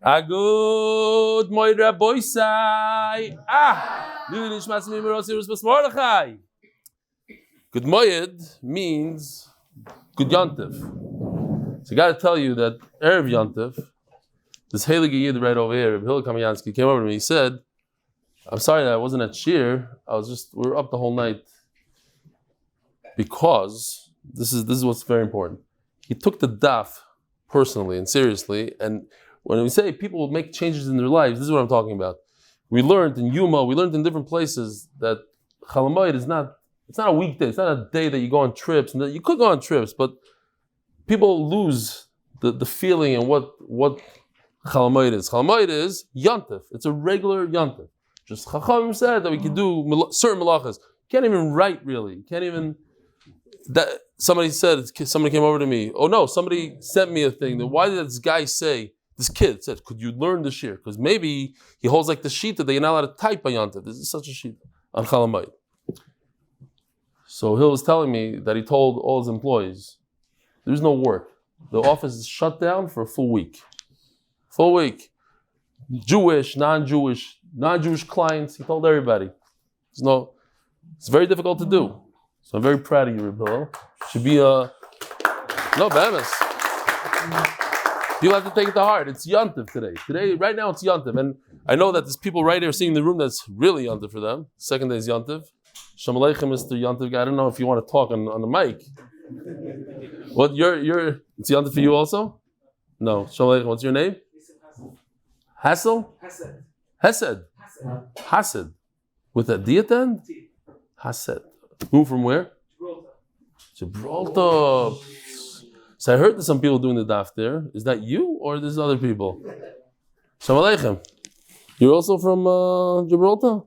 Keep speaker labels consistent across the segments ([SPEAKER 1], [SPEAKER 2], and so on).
[SPEAKER 1] Agud Moed Rabboisai. Nishmat Mordechai. Good Moed means good Yontif. So I got to tell you that Erev Yontif, this Heilige Yid right over here, Reb Elchanan Pressman, came over to me. He said, "I'm sorry that I wasn't at Shiur. We were up the whole night because this is what's very important. He took the daf personally and seriously, and when we say people will make changes in their lives, this is what I'm talking about. We learned in Yuma, we learned in different places that Chol Hamoed is not a weekday. It's not a day that you go on trips. And you could go on trips, but people lose the feeling and what Chol Hamoed is. Chol Hamoed is Yontif. It's a regular Yontif. Just Chacham said that we can do certain malachas. You can't even write really. You can't even. Somebody came over to me. Oh no, somebody sent me a thing. Then why did this guy say? This kid said, "Could you learn the Shiur? Because maybe he holds like the shita that you're not allowed to type by Yontif. This is such a shita on Chol Hamoed." So Hill was telling me that he told all his employees, "There's no work. The office is shut down for a full week. Full week. Jewish, non-Jewish clients." He told everybody. It's very difficult to do. So I'm very proud of you, Reb Hillel. Should be Bamas. You'll have to take it to heart. It's Yontif today. Right now it's Yontif. And I know that there's people right here sitting in the room that's really Yontif for them. Second day is Yontif. Shalom Aleichem, Mr. Yontif guy. I don't know if you want to talk on the mic. What it's Yontif for you also? No. Shalom Aleichem. What's your name? Hassel? Hesed. Hased. With a D at the end? Hased. Who from where? Gibraltar. So I heard that some people doing the daf there. Is that you or there's other people? Shalom Aleichem. You're also from Gibraltar?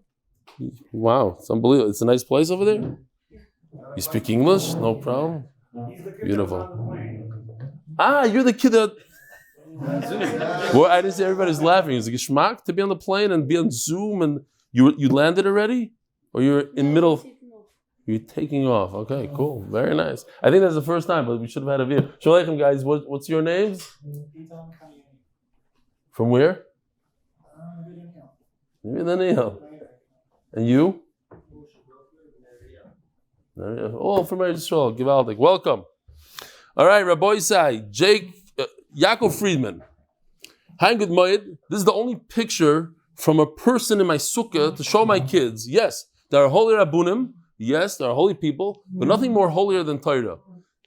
[SPEAKER 1] Wow, it's unbelievable. It's a nice place over there. You speak English? No problem. Beautiful. You're the kid that... Well, I didn't see everybody's laughing. Is it geschmack to be on the plane and be on Zoom and you landed already? Or you're in middle... You're taking off. Okay, cool. Very nice. I think that's the first time, but we should have had a video. Shalom Aleichem, guys. What's your names? From where? Miriam. And you? Oh, from Israel. Givaldik. Welcome. All right, Rabbi Isai, Yaakov Friedman. Hi, good Moed. This is the only picture from a person in my sukkah to show my kids. Yes, there are holy rabbunim. Yes, there are holy people, but nothing more holier than Torah.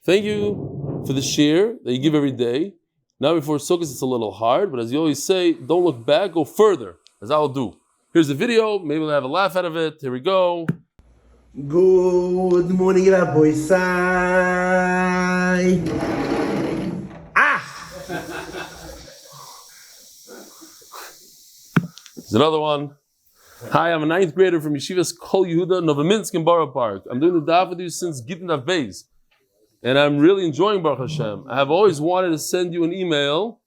[SPEAKER 1] Thank you for the shiur that you give every day. Now before Sukkot, it's a little hard, but as you always say, don't look back, go further, as I'll do. Here's the video, maybe we'll have a laugh out of it. Here we go.
[SPEAKER 2] Good morning, Rabbi Sai.
[SPEAKER 1] There's another one. Hi, I'm a 9th grader from Yeshivas Kol Yehuda, Novominsk in Borough Park. I'm doing the daf with you since Gittin Daf Beis, and I'm really enjoying Baruch Hashem. I have always wanted to send you an email,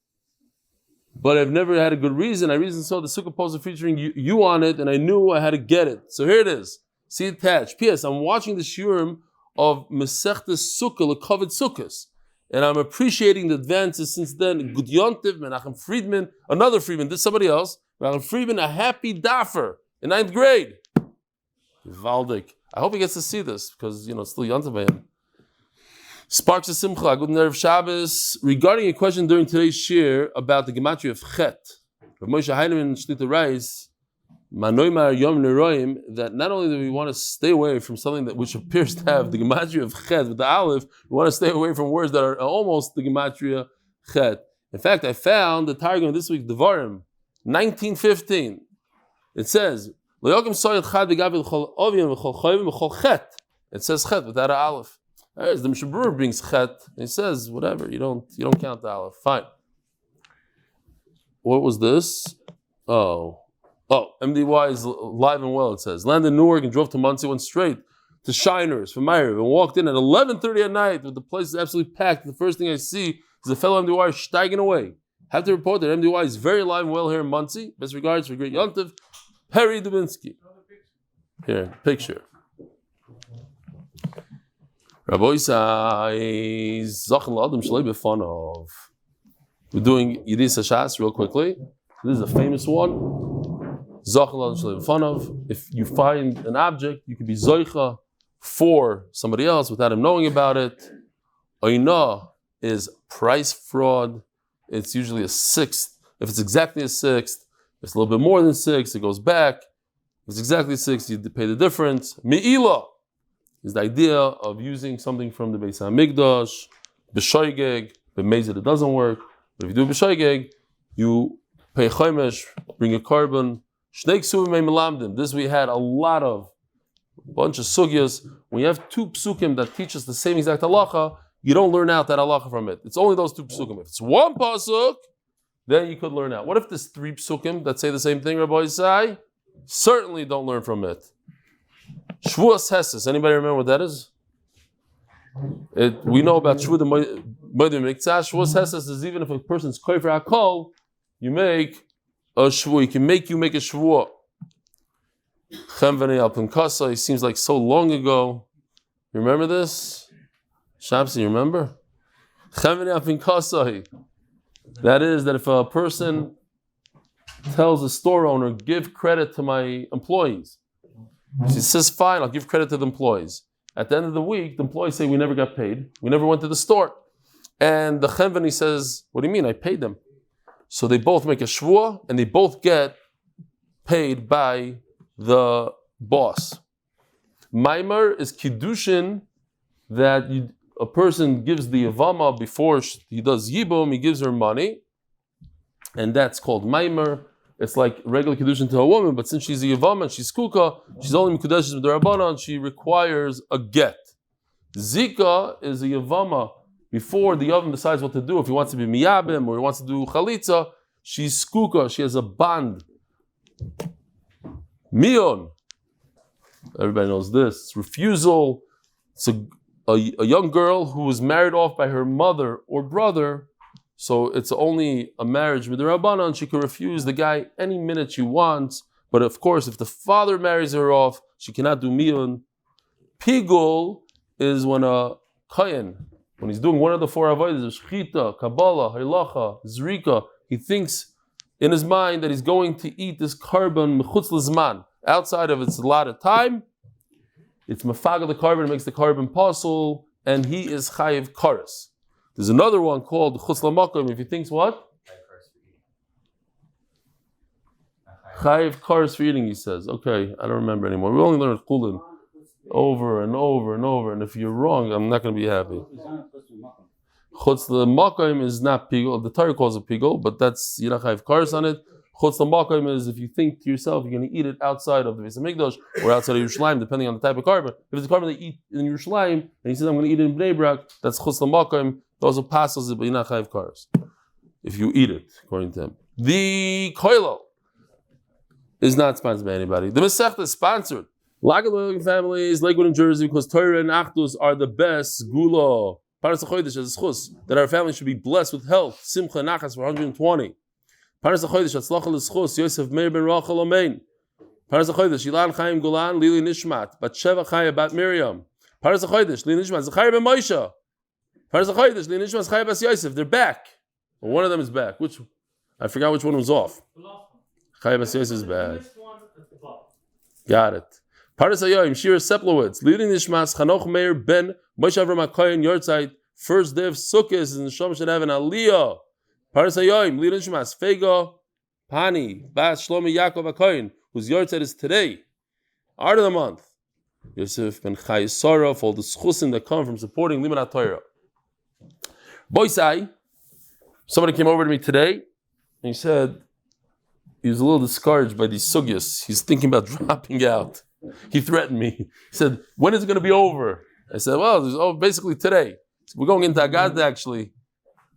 [SPEAKER 1] but I've never had a good reason. I recently saw the Sukkah poster featuring you on it, and I knew I had to get it. So here it is. See attached. P.S. I'm watching the shiurim of Masechtas Sukkah, Lekovid Sukkos, and I'm appreciating the advances since then. Good Yontiv, Menachem Friedman, another Friedman, this is somebody else. Menachem Friedman, a happy daffer in 9th grade. Valdik. I hope he gets to see this because, it's still Yontiv by him. Sparks of Simcha, good Erev Shabbos. Regarding a question during today's shiur about the gematria of Chet, Moshe Avraham HaCohen writes, that not only do we want to stay away from something which appears to have the gematria of Chet with the Aleph, we want to stay away from words that are almost the gematria Chet. In fact, I found the Targum this week, Devarim, 1915. It says, it says Chet without an Aleph. The Mishabur brings Chet, and he says, whatever, you don't count the Aleph. Fine. What was this? Oh, MDY is live and well, it says. Landed in Newark and drove to Muncie, went straight to Shiners from Miriam, and walked in at 11:30 at night, with the place is absolutely packed. The first thing I see is a fellow MDY steiging away. Have to report that MDY is very alive and well here in Muncie. Best regards for great Yontiv, Perry Dubinsky. Here, picture. Rabbi says, Zachan L'Adam Shalei B'Fanov. We're doing Yidis Hashas real quickly. This is a famous one. If you find an object, you could be Zoicha for somebody else without him knowing about it. Oina is price fraud. It's usually a sixth. If it's exactly a sixth, it's a little bit more than six, it goes back. If it's exactly six, you pay the difference. Me'ila is the idea of using something from the Beis HaMikdash, b'shoigeg, b'mezid it doesn't work. But if you do b'shoigeg, you pay chomesh, bring a carbon. Shnei ksuvim me'melamdim. This we had a bunch of sugyas. When you have two psukim that teach us the same exact halacha, you don't learn out that halacha from it. It's only those two psukim. If it's one pasuk, then you could learn out. What if there's three psukim that say the same thing, Rabbi Yisai? Certainly don't learn from it. Shvuas Heses. Anybody remember what that is? We know about Shvuah the Moed Miktzah. Shvuas Heses is even if a person's koifer hakol, you make a shvuah. You make a shvuah. Chem v'nei al Pinkasa. It seems like so long ago. You remember this? Shamsi, you remember? Chem v'nei al Pinkasa. That is that if a person tells the store owner, give credit to my employees. She says, fine, I'll give credit to the employees. At the end of the week, the employees say, we never got paid. We never went to the store. And the Chenveni says, what do you mean? I paid them. So they both make a shvuah and they both get paid by the boss. Maimer is Kiddushin that a person gives the Yavama before he does Yibum, he gives her money. And that's called Maimer. It's like regular Kiddushin to a woman, but since she's a Yavama and she's Kuka, she's only Mekudeshes with the Rabbanan, she requires a get. Zika is a Yavama. Before the Yavam decides what to do, if he wants to be Miyabim or he wants to do Chalitza, she's Kuka, she has a bond. Mion. Everybody knows this. It's refusal. It's a young girl who was married off by her mother or brother. So it's only a marriage with the Rabbanan. She can refuse the guy any minute she wants. But of course, if the father marries her off, she cannot do miyun. Pigul is when a Kohen, when he's doing one of the four avodas, Shechita, Kabbalah, Hatzlocha, Zrika, he thinks in his mind that he's going to eat this carbon mechutz lizman, outside of its allotted time. It's mafaga the carbon, it makes the carbon pasul, and he is chayiv kares. There's another one called chutz lamakom. If he thinks what? Chayiv kares for eating, he says. Okay, I don't remember anymore. We only learned Kulin over and over and over, and if you're wrong, I'm not going to be happy. Chutz lamakom is not pigul. The Torah calls it pigul, but that's you don't chayiv kares on it. Chutz lamakom is if you think to yourself you're going to eat it outside of the Beis HaMikdash or outside of Yerushalayim, depending on the type of carbon. If it's a carbon they eat in Yerushalayim, and he says I'm going to eat it in Bnei Brak, that's chutz lamakom. Those are passes, but you're not chayiv kares if you eat it, according to him. The koilel is not sponsored by anybody. The Masechta is sponsored. Lakewood families, Lakewood in Jersey, because torah and achdus are the best. Segula, Paras HaChodesh as zchut, that our family should be blessed with health. Simcha and nachas for 120. Paras HaChodesh Hatzlocha zchut, Yosef Meir ben Rochel amen. Paras HaChodesh Elan Chaim Golan Leiluy nishmat. Batsheva Chaya bat Miriam. Paras HaChodesh Leiluy nishmat Zechrya ben Moshe. Paras HaChodesh Leiluy nishmat Chaya bas Yosef. They're back. Well, one of them is back. I forgot which one was off. Chaya bas Yosef is back. Got it. Paras HaYoim Sheera Seplowitz Leiluy nishmat Chanoch Meir ben Moshe Avraham HaCohen Yortzeit. First day of Sukkot is in the Shom should have an Aliyah. Paras HaYoim Leiluy nishmat Fega Pani Batsheva Yaakov HaCohen, whose Yortzeit is today. Art of the month. Yosef ben Chaya Sarah for all the schusim that come from supporting Limud Torah. Boisai, somebody came over to me today and he said he was a little discouraged by these sugyas. He's thinking about dropping out. He threatened me. He said, when is it going to be over? I said, well, basically today. We're going into Agad actually.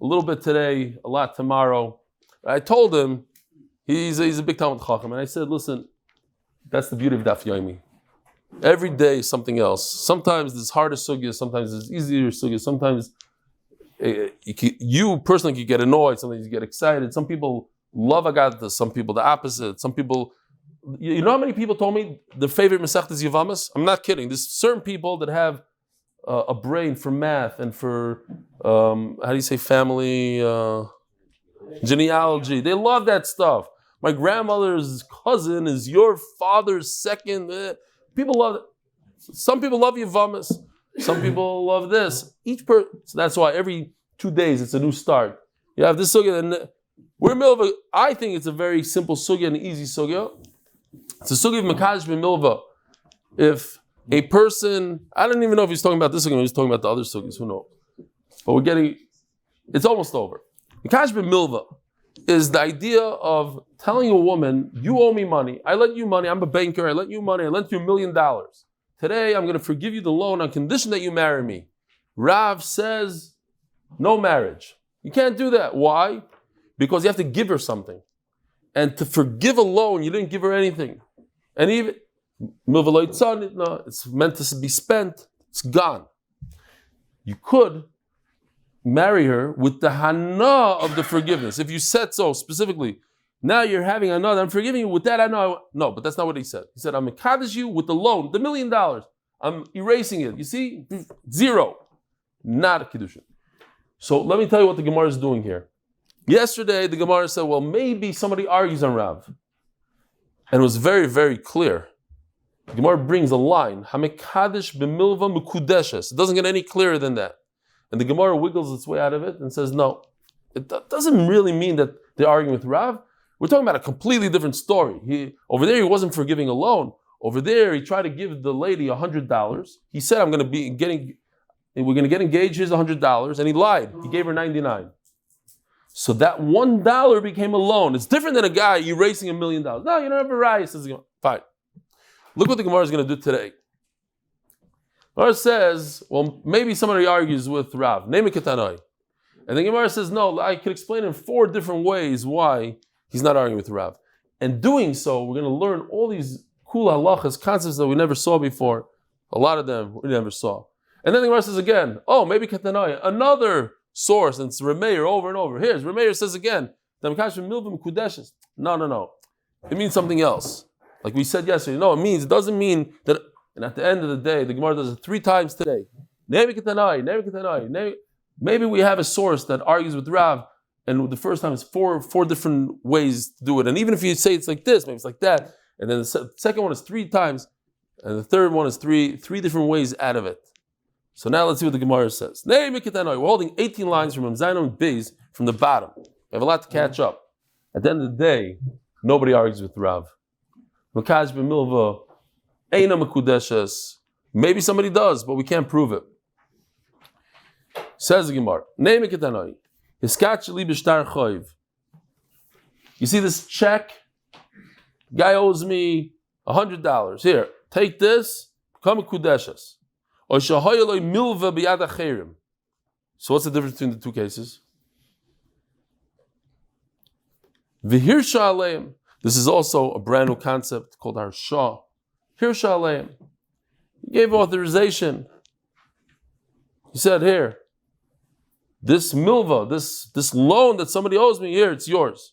[SPEAKER 1] A little bit today, a lot tomorrow. I told him, he's a big Talmud Chacham, and I said, listen, that's the beauty of Daf Yomi. Every day is something else. Sometimes there's harder sugyas, sometimes there's easier sugyas, sometimes you personally could get annoyed, sometimes you get excited. Some people love Agadah, some people the opposite. Some people, you know how many people told me their favorite Masechta is Yavamas? I'm not kidding. There's certain people that have a brain for math and for, how do you say family, genealogy. They love that stuff. My grandmother's cousin is your father's second. People love it. Some people love Yavamas. Some people love this. So that's why every 2 days it's a new start. You have this sugya, and we're in the middle of I think it's a very simple sugya and easy sugya. It's a sugya of Makadosh b'milva. If a person, I don't even know if he's talking about this sugya or he's talking about the other sugyas, who knows? But it's almost over. Makadosh b'milva is the idea of telling a woman, you owe me money, I lent you money, I'm a banker, I lent you money, I lent you $1 million. Today I'm going to forgive you the loan on condition that you marry me. Rav says, no marriage. You can't do that. Why? Because you have to give her something. And to forgive a loan, you didn't give her anything. And even, it's meant to be spent, it's gone. You could marry her with the hana of the forgiveness. If you said so specifically, now you're having another, I'm forgiving you with that, I know. No, but that's not what he said. He said, I'm mekadosh you with the loan, the $1 million. I'm erasing it. You see? 0. Not a Kiddushin. So let me tell you what the Gemara is doing here. Yesterday, the Gemara said, well, maybe somebody argues on Rav. And it was very, very clear. The Gemara brings a line, Hamekadosh b'milva mekudeshes. It doesn't get any clearer than that. And the Gemara wiggles its way out of it and says, no, it doesn't really mean that they're arguing with Rav. We're talking about a completely different story. Over there, he wasn't forgiving a loan. Over there, he tried to give the lady $100. He said, we're going to get engaged, here's $100, and he lied. He gave her $99. So that $1 became a loan. It's different than a guy erasing $1 million. No, you don't have a right. Says, fine. Look what the Gemara is going to do today. Gemara says, well, maybe somebody argues with Rav. Name a ketanoi. And the Gemara says, no, I could explain in 4 different ways why he's not arguing with Rav. And doing so, we're going to learn all these cool halachas, concepts that we never saw before. A lot of them we never saw. And then the Gemara says again, oh, maybe ketanoi. Another source, and it's Reb Meir over and over. Here's Reb Meir says again, no. It means something else. Like we said yesterday, no, it doesn't mean that, and at the end of the day, the Gemara does it 3 times today. Maybe we have a source that argues with Rav, and the first time it's four different ways to do it. And even if you say it's like this, maybe it's like that, and then the second one is 3 times, and the third one is three different ways out of it. So now let's see what the Gemara says. We're holding 18 lines from Amud Beis from the bottom. We have a lot to catch up. At the end of the day, nobody argues with Rav. Makadosh b'milva, eina mekudeshes. Maybe somebody does, but we can't prove it. Says the Gemara. You see this check? Guy owes me $100. Here, take this, become a kudeshes. So what's the difference between the 2 cases? V'hirsha aleim. This is also a brand new concept called harsha. Hirsha aleim. He gave authorization. He said, here, this milva, this loan that somebody owes me, here, it's yours.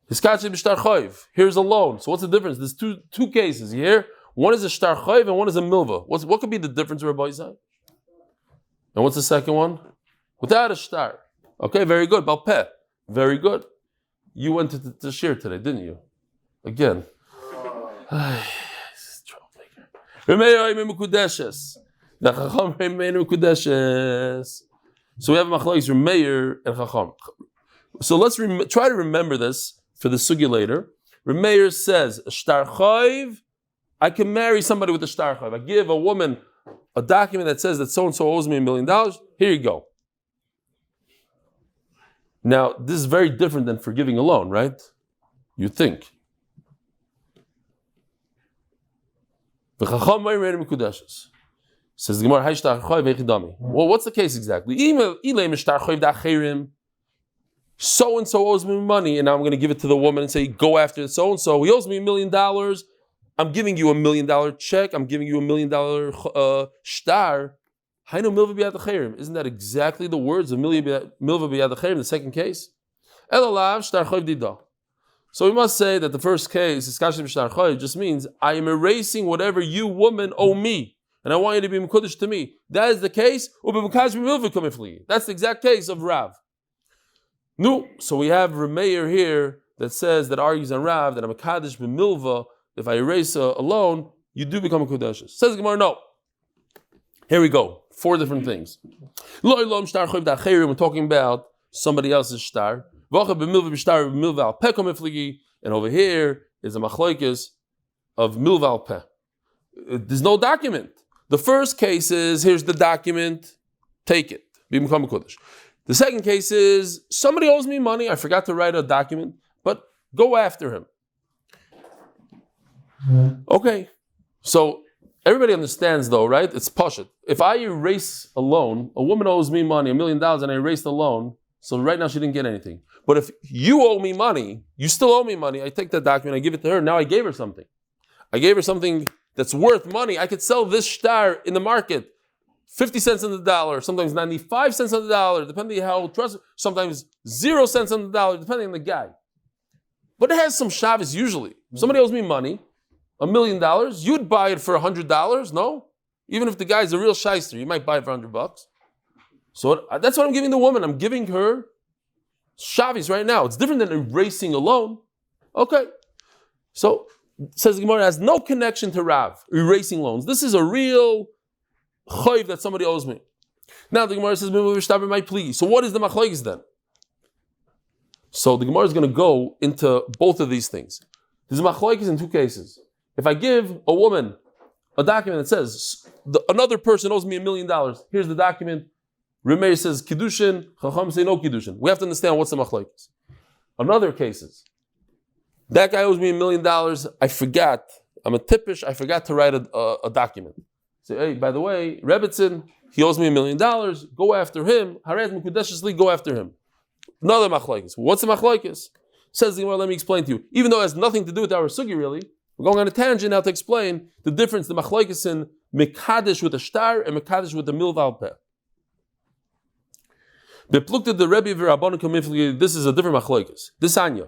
[SPEAKER 1] Here's a loan. So what's the difference? There's two cases here. One is a shtar chayv and one is a milva. What could be the difference, Rabbi Yisrael? And what's the second one? Without a shtar. Okay, very good. Balpeh. Very good. You went to Shir today, didn't you? Again. So we have machlokes Reb Meir and Chacham. So let's try to remember this for the sugya later. Reb Meir says, a shtar chayv, I can marry somebody with a shtar chayv. I give a woman a document that says that so-and-so owes me $1 million. Here you go. Now, this is very different than forgiving a loan, right? You think. Says the Gemara, well, what's the case exactly? So-and-so owes me money, and now I'm going to give it to the woman and say, go after so-and-so. He owes me $1 million. I'm giving you $1 million check. I'm giving you $1 million shtar. Isn't that exactly the words of milva b'yad in the second case? So we must say that the first case, just means I am erasing whatever you woman owe me, and I want you to be mekudesh to me. That is the case. That's the exact case of Rav. No, so we have Reb Meir here that says, that argues on Rav, that I'm a Kaddish b'milva, if I erase a loan, you do become a Kodesh. Says the Gemara, no. Here we go. 4 different things. We're talking about somebody else's shtar. And over here is a machlokes of milva al peh. There's no document. The first case is, here's the document, take it, become a Kodesh. The second case is, somebody owes me money, I forgot to write a document, but go after him. Okay, so everybody understands though, right? It's pashut. If I erase a loan, a woman owes me money, $1 million, and I erase the loan, so right now she didn't get anything. But if you owe me money, you still owe me money, I take that document, I give it to her, now I gave her something. I gave her something that's worth money. I could sell this shtar in the market, 50 cents on the dollar, sometimes 95 cents on the dollar, depending on how trust, sometimes 0 cents on the dollar, depending on the guy. But it has some shavis usually. Somebody owes me money, $1 million, you'd buy it for $100, no? Even if the guy's a real shyster, you might buy it for $100. So that's what I'm giving the woman. I'm giving her shavis right now. It's different than erasing a loan. Okay. So, says the Gemara, has no connection to Rav, erasing loans. This is a real chayv that somebody owes me. Now the Gemara says, my plea. So what is the machlokes then? So the Gemara is going to go into both of these things. There's machlokes in 2 cases. If I give a woman a document that says, another person owes me $1 million, here's the document. Reb Meir says Kiddushin, Chacham say no Kiddushin. We have to understand what's the machlokes. In other cases, that guy owes me $1 million, I forgot, I'm a tippish, I forgot to write a document. Say, hey, by the way, Rebbitzin, he owes me $1 million, go after him, Haret Mekudeshesli, go after him. Another machlokes. What's the machlokes? Says the Gemara, let me explain to you. Even though it has nothing to do with our sugi really, we're going on a tangent now to explain the difference, the machlokes in Mekadesh with a shtar and Mekadesh with the milva al peh. The Rebbe V'Rabbanu Kamifli, this is a different machlokes. This anya.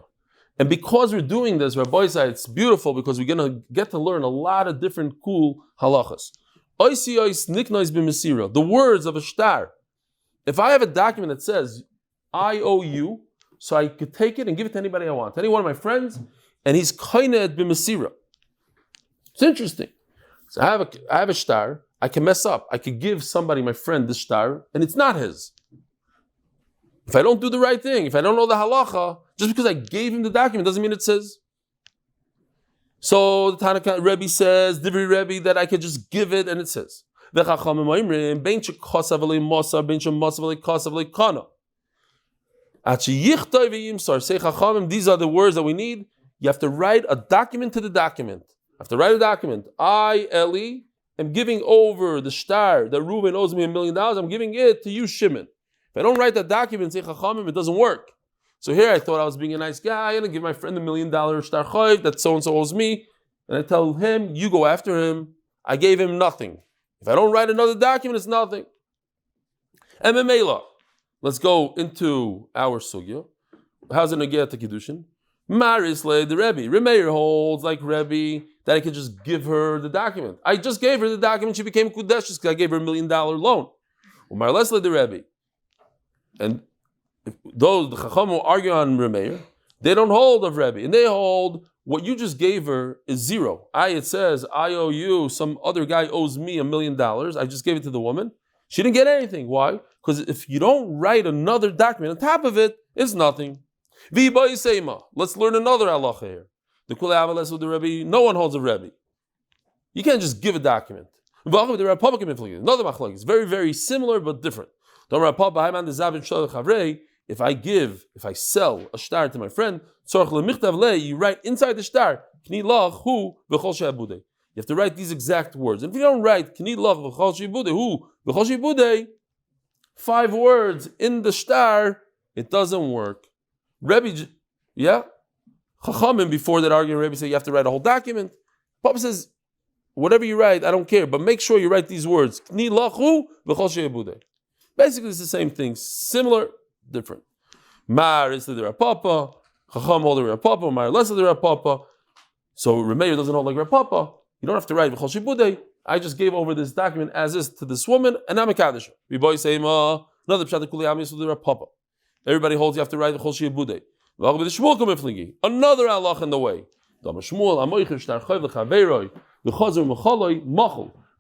[SPEAKER 1] And because we're doing this, Rabbi said it's beautiful because we're going to get to learn a lot of different cool halachas. The words of a shtar. If I have a document that says, I owe you, so I could take it and give it to anybody I want, any one of my friends, and he's kained b'mesira. It's interesting. So I have a shtar, I can mess up. I could give somebody, my friend, this shtar, and it's not his. If I don't do the right thing, if I don't know the halacha, just because I gave him the document doesn't mean it says. So the Tanakh Rebbe says, Divri Rebbe, that I could just give it and it says. These are the words that we need. You have to write a document to the document. I have to write a document. I, Eli, am giving over the shtar that Reuben owes me $1 million. I'm giving it to you, Shimon. If I don't write that document, say Chachamim, it doesn't work. So here I thought I was being a nice guy. I'm going to give my friend $1 million shtar chayv that so-and-so owes me. And I tell him, you go after him. I gave him nothing. If I don't write another document, it's nothing. And Memela. Let's go into our sugya. How's it negeh to Kiddushin? Marisle the Rebbe. Reb Meir holds like Rebbe that I could just give her the document. I just gave her the document. She became Kudesh because I gave her $1 million loan. Umarlesle the Rebbe. And those the Chacham who argue on Reb Meir, they don't hold of Rebbe, and they hold what you just gave her is zero. It says I owe you. Some other guy owes me $1 million. I just gave it to the woman. She didn't get anything. Why? Because if you don't write another document on top of it, it's nothing. Let's learn another halacha here. The Kulei with the Rebbe. No one holds a Rebbe. You can't just give a document. Another machlokes. It's very, very similar but different. If I sell a shtar to my friend, you write inside the shtar, you have to write these exact words. And if you don't write 5 words in the shtar, it doesn't work. Rebbe, Chachamim before that argument, Rebbe said you have to write a whole document. Papa says, whatever you write, I don't care, but make sure you write these words. Basically, it's the same thing. Similar, different. Mar is the Rav Papa. Chacham hold the Rav Papa. Mar less the Rav Papa. So Reb Meir doesn't hold like Rav Papa. You don't have to write V'chol Shibudei. I just gave over this document as is to this woman, and I'm a Kaddish. Another pshat kuli amis with the Rav Papa. Everybody holds you have to write the Chol Shiyabudei. Another halach in the way.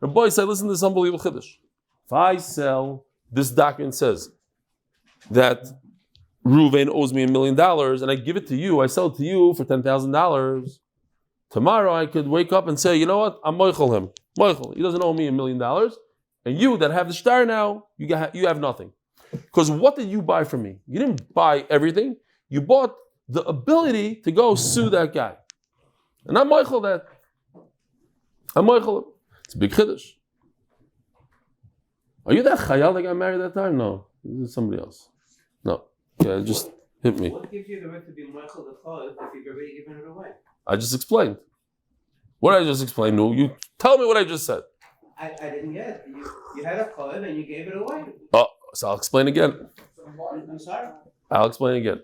[SPEAKER 1] Rabbi said, listen to this unbelievable chiddush. If I sell, this document says that Reuven owes me $1 million and I give it to you, I sell it to you for $10,000. Tomorrow I could wake up and say, you know what, I'm moichel him. Moichel, he doesn't owe me $1 million. And you that have the star now, you have nothing. Because what did you buy from me? You didn't buy everything. You bought the ability to go sue that guy. And I'm moichel that. I'm moichel him. It's a big chiddush. Are you that chayal that got married that time? No. This is somebody else. No. Yeah, just hit me.
[SPEAKER 2] What gives you the right to be moichel the chayal if you've already given it away?
[SPEAKER 1] I just explained. What did I just explain? No, you tell me what I just said.
[SPEAKER 2] I didn't get it. You had a chayal and you gave it away.
[SPEAKER 1] Oh, so I'll explain again.
[SPEAKER 2] I'm sorry.
[SPEAKER 1] I'll explain again.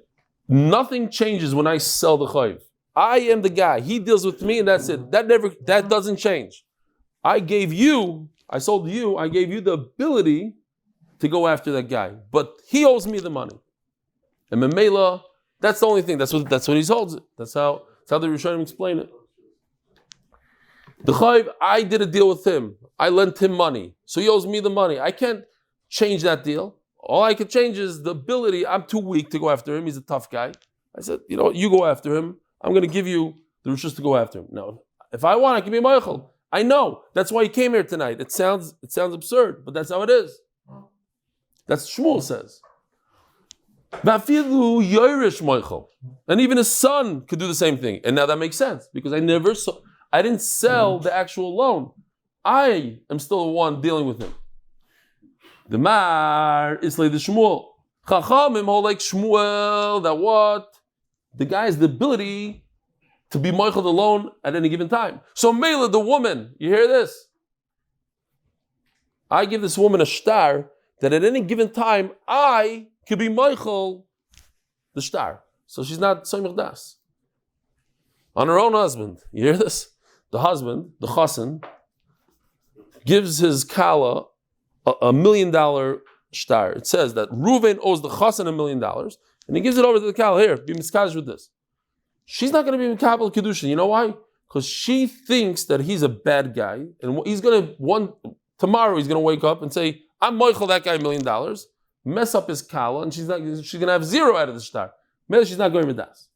[SPEAKER 1] Nothing changes when I sell the chayiv. I am the guy. He deals with me and that's it. That doesn't change. I gave you the ability to go after that guy. But he owes me the money. And Memela, that's the only thing. That's what he holds it. That's how the Rishonim explain it. The chayiv, I did a deal with him. I lent him money. So he owes me the money. I can't change that deal. All I can change is the ability. I'm too weak to go after him. He's a tough guy. I said, you go after him. I'm going to give you the rishus to go after him. No, if I want, I can be moichel. I know. That's why he came here tonight. It sounds absurd, but that's how it is. That's what Shmuel says. And even his son could do the same thing. And now that makes sense because I didn't sell the actual loan. I am still the one dealing with him. The Mar is like the Shmuel. Chachamim hold like Shmuel that what? The guy has the ability to be moichel the loan at any given time. So Mela, the woman, you hear this? I give this woman a star that at any given time I could be moichel the star. So she's not soymich das. On her own husband. You hear this? The husband, the chassan, gives his kala $1 million star. It says that Reuven owes the chassan $1 million, and he gives it over to the kala. Here, be miskadosh with this. She's not going to be Mekabel Kiddushin. You know why? Because she thinks that he's a bad guy, and tomorrow he's going to wake up and say, I'm moichel that guy $1 million, mess up his kala, and she's going to have zero out of the star. Maybe she's not going with das.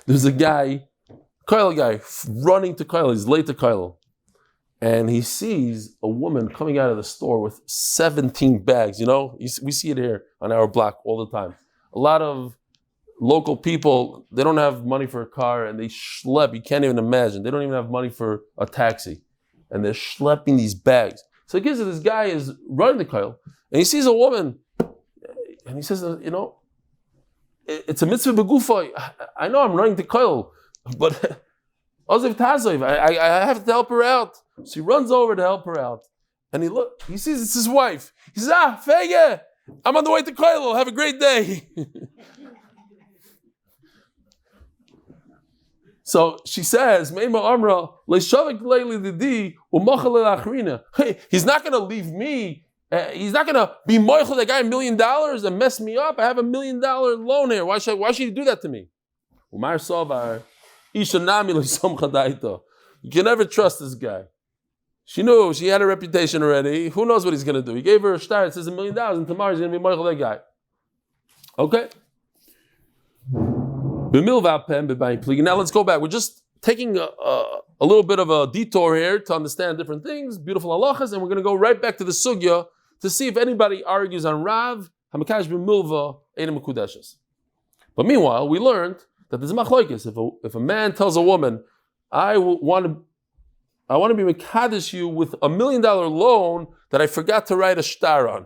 [SPEAKER 1] There's a guy, Kyle guy, running to Kyle. He's late to Kyle. And he sees a woman coming out of the store with 17 bags. We see it here on our block all the time. A lot of local people, they don't have money for a car and they schlep. You can't even imagine. They don't even have money for a taxi. And they're schlepping these bags. So he gives it, this guy is running to Kyle. And he sees a woman. And he says, it's a mitzvah begufa. I know I'm running to Kyle, but Oziv Tazov, I have to help her out. So he runs over to help her out. And he sees it's his wife. He says, Fege, I'm on the way to Kyle. Have a great day. So she says, he's not going to leave me. He's not going to be moichel that guy $1 million and mess me up. I have $1 million loan here. Why should he do that to me? You can never trust this guy. She knew, she had a reputation already. Who knows what he's going to do? He gave her a star, it says $1 million, and tomorrow he's going to be moichel that guy. Okay? Now let's go back. We're just taking a little bit of a detour here to understand different things, beautiful halachas, and we're going to go right back to the sugya to see if anybody argues on Rav, Hamakash b'milva, Elam Kudeshes. But meanwhile, we learned that there's a machlokes. If a man tells a woman, I want to be mekadesh you with $1 million loan that I forgot to write a shtar on.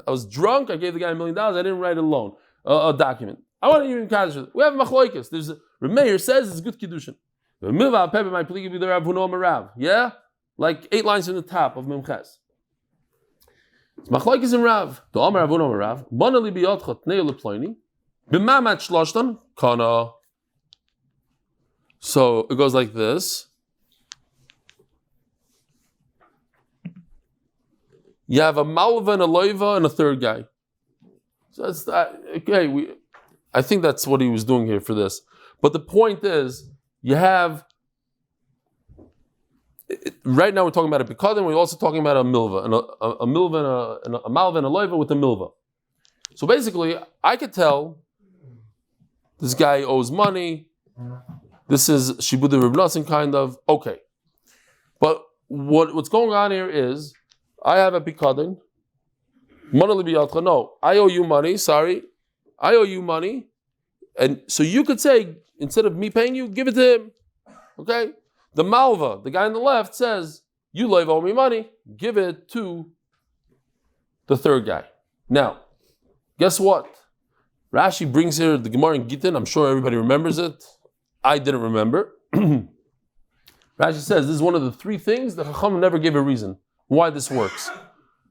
[SPEAKER 1] I was drunk, I gave the guy $1 million, I didn't write a loan, a document. I want to be mekadesh with it. We have machlokes. There's Reb Meir says it's good Kiddushin. Yeah? Like 8 lines from the top of Memches. It's machlokes in Rav. The Omer Rav Rav. Bonali biyotcha tnei leploini. B'mamat shloshtan kana. So it goes like this. You have a malva and a loiva and a third guy. So that's that. Okay, I think that's what he was doing here for this. But the point is, you have right now we're talking about a pikadon. We're also talking about a milva and a milva and a malva and a loiva with a milva. So basically, I could tell this guy owes money. This is shibud Reb Nosson kind of okay. But what's going on here is I have a pikadon. No, I owe you money. Sorry, I owe you money, and so you could say instead of me paying you, give it to him. Okay. The malva, the guy on the left, says, you loiv owe me money, give it to the third guy. Now, guess what? Rashi brings here the Gemara in Gittin. I'm sure everybody remembers it. I didn't remember. Rashi says this is one of the three things that Chacham never gave a reason why this works.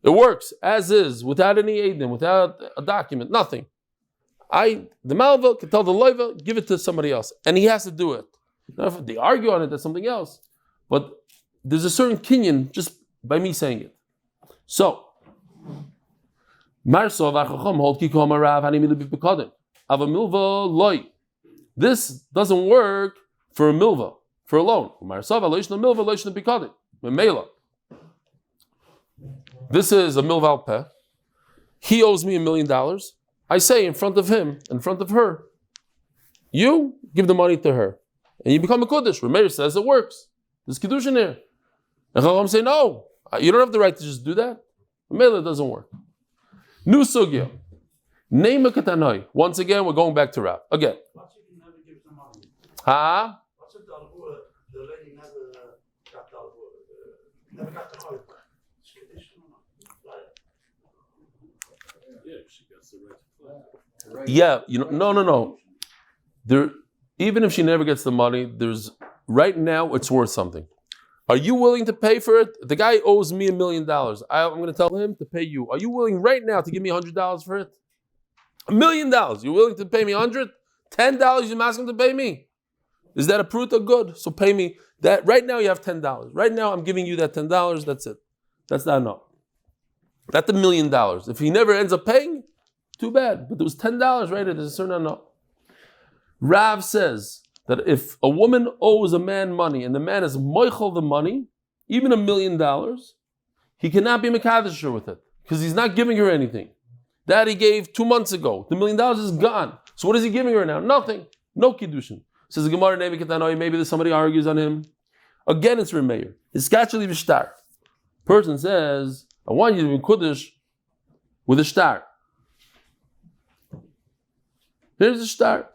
[SPEAKER 1] It works as is, without any eidim, without a document, nothing. The malva can tell the loiva, give it to somebody else. And he has to do it. Now, if they argue on it, that's something else. But there's a certain kinyan just by me saying it. So, this doesn't work for a milva, for a loan. This is a milva al-peh. He owes me $1 million. I say in front of him, in front of her, you give the money to her. And you become a Kiddush. Reb Meir says it works. There's Kiddushin here. And Chacham say, no, you don't have the right to just do that. Mele, it doesn't work. New sugya. Name a katanoi. Once again, we're going back to Rav. Again.
[SPEAKER 3] What's if he never gives the money?
[SPEAKER 1] Huh?
[SPEAKER 3] What's if the lady never got the hope? It's conditional.
[SPEAKER 4] Yeah, she gets the right to play.
[SPEAKER 1] Yeah, no. Even if she never gets the money, right now it's worth something. Are you willing to pay for it? The guy owes me $1 million. I'm going to tell him to pay you. Are you willing right now to give me $100 for it? $1 million. You're willing to pay me $100? $10 you're asking to pay me? Is that a pruta? Good. So pay me that. Right now you have $10. Right now I'm giving you that $10. That's it. That's not enough. That's $1 million. If he never ends up paying, too bad. But there was $10 right there. There's a certain amount. Rav says that if a woman owes a man money and the man is moichel the money, even $1 million, he cannot be mekadosh with it because he's not giving her anything. That he gave 2 months ago. The $1 million is gone. So what is he giving her now? Nothing. No kiddushin. Says the Gemara, maybe somebody argues on him. Again, it's Reb Meir. It's skacheli v'shtar. Person says, I want you to be kiddush with a shtar. Here's the shtar.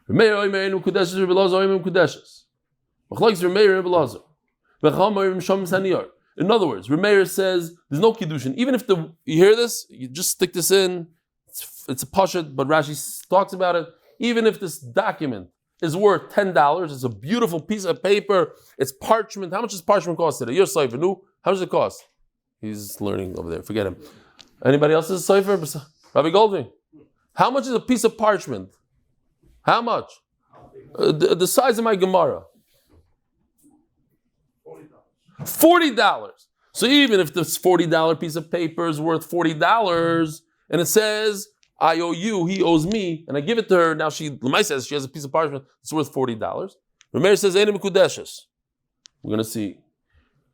[SPEAKER 1] In other words, Reb Meir says there's no kiddushin. Even if you hear this, you just stick this in. It's a pashut, but Rashi talks about it. Even if this document is worth $10, it's a beautiful piece of paper. It's parchment. How much does parchment cost today? You're Seifer. No, how does it cost? He's learning over there. Forget him. Anybody else is a Seifer? Rabbi Golding. How much is a piece of parchment? How much? The size of my Gemara. $40. So even if this $40 piece of paper is worth $40, and it says, I owe you, he owes me, and I give it to her, now Lemay says she has a piece of parchment, it's worth $40. Reb Meir says, Eina Mekudeshes. We're going to see.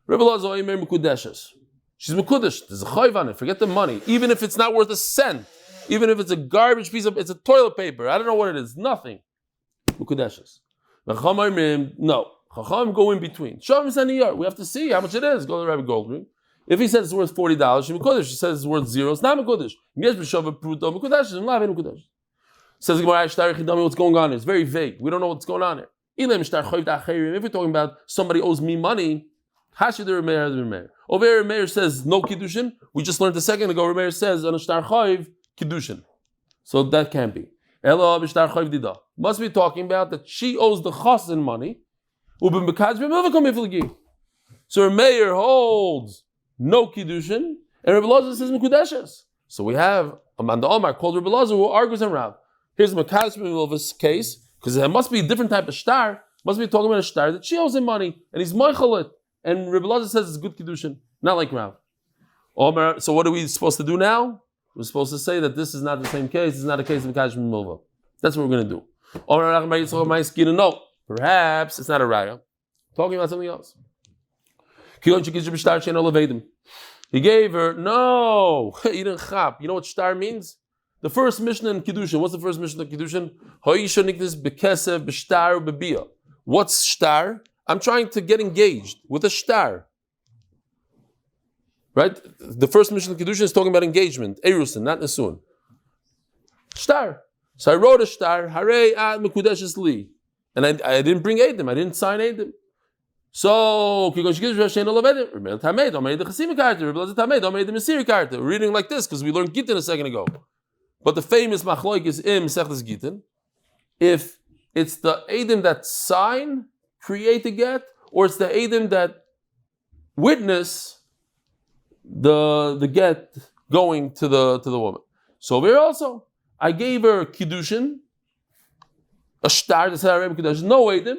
[SPEAKER 1] Reb Elazar Eimer Mekudeshes. She's Mekudesh. There's a chayv on it. Forget the money. Even if it's not worth a cent. Even if it's a garbage piece of, it's a toilet paper. I don't know what it is. Nothing. Mukudeshes. No. Chacham go in between. We have to see how much it is. Go to Rabbi Goldring. If he says it's worth $40, she Mekudesh. She says it's worth $0. It's not Mekudesh. Says what's going on here? It's very vague. We don't know what's going on here. If we're talking about somebody owes me money, over here, Meir says no kiddushin. We just learned a second ago. Meir says on a shtar chayv kiddushin. So that can't be. Must be talking about that she owes the chasen money. So Meir holds no kiddushin, and Reb Elazar says mekudeshes. So we have Amanda Omar called Reb Elazar who argues on Rav. Here's Mekadsh Milva's case because there must be a different type of shtar. Must be talking about a shtar that she owes him money, and he's moichel it. And Reb Elazar says it's good Kiddushin, not like Rav. So what are we supposed to do now? We're supposed to say that this is not the same case. It's not a case of Kadosh Milva. That's what we're going to do. No, perhaps it's not a raya. Talking about something else. He gave her, no, he didn't chap. You know what shtar means? The first Mishnah in Kiddushin. What's the first Mishnah in Kiddushin? What's shtar? I'm trying to get engaged with a shtar. Right? The first Mishnah in Kiddushin is talking about engagement. Erusin, not Nesuin. Shtar. So I wrote a shtar, Harei ad mekudeshes li. And I didn't bring Eidim. I didn't sign Eidim. So, we're reading like this because we learned Gittin a second ago. But the famous machloik is Sechtes Gittin. If it's the Eidim that sign, create the get, or it's the Eidim that witness the get going to the woman. So here also, I gave her Kiddushin, a shtar that said Kiddushin, no Eidim.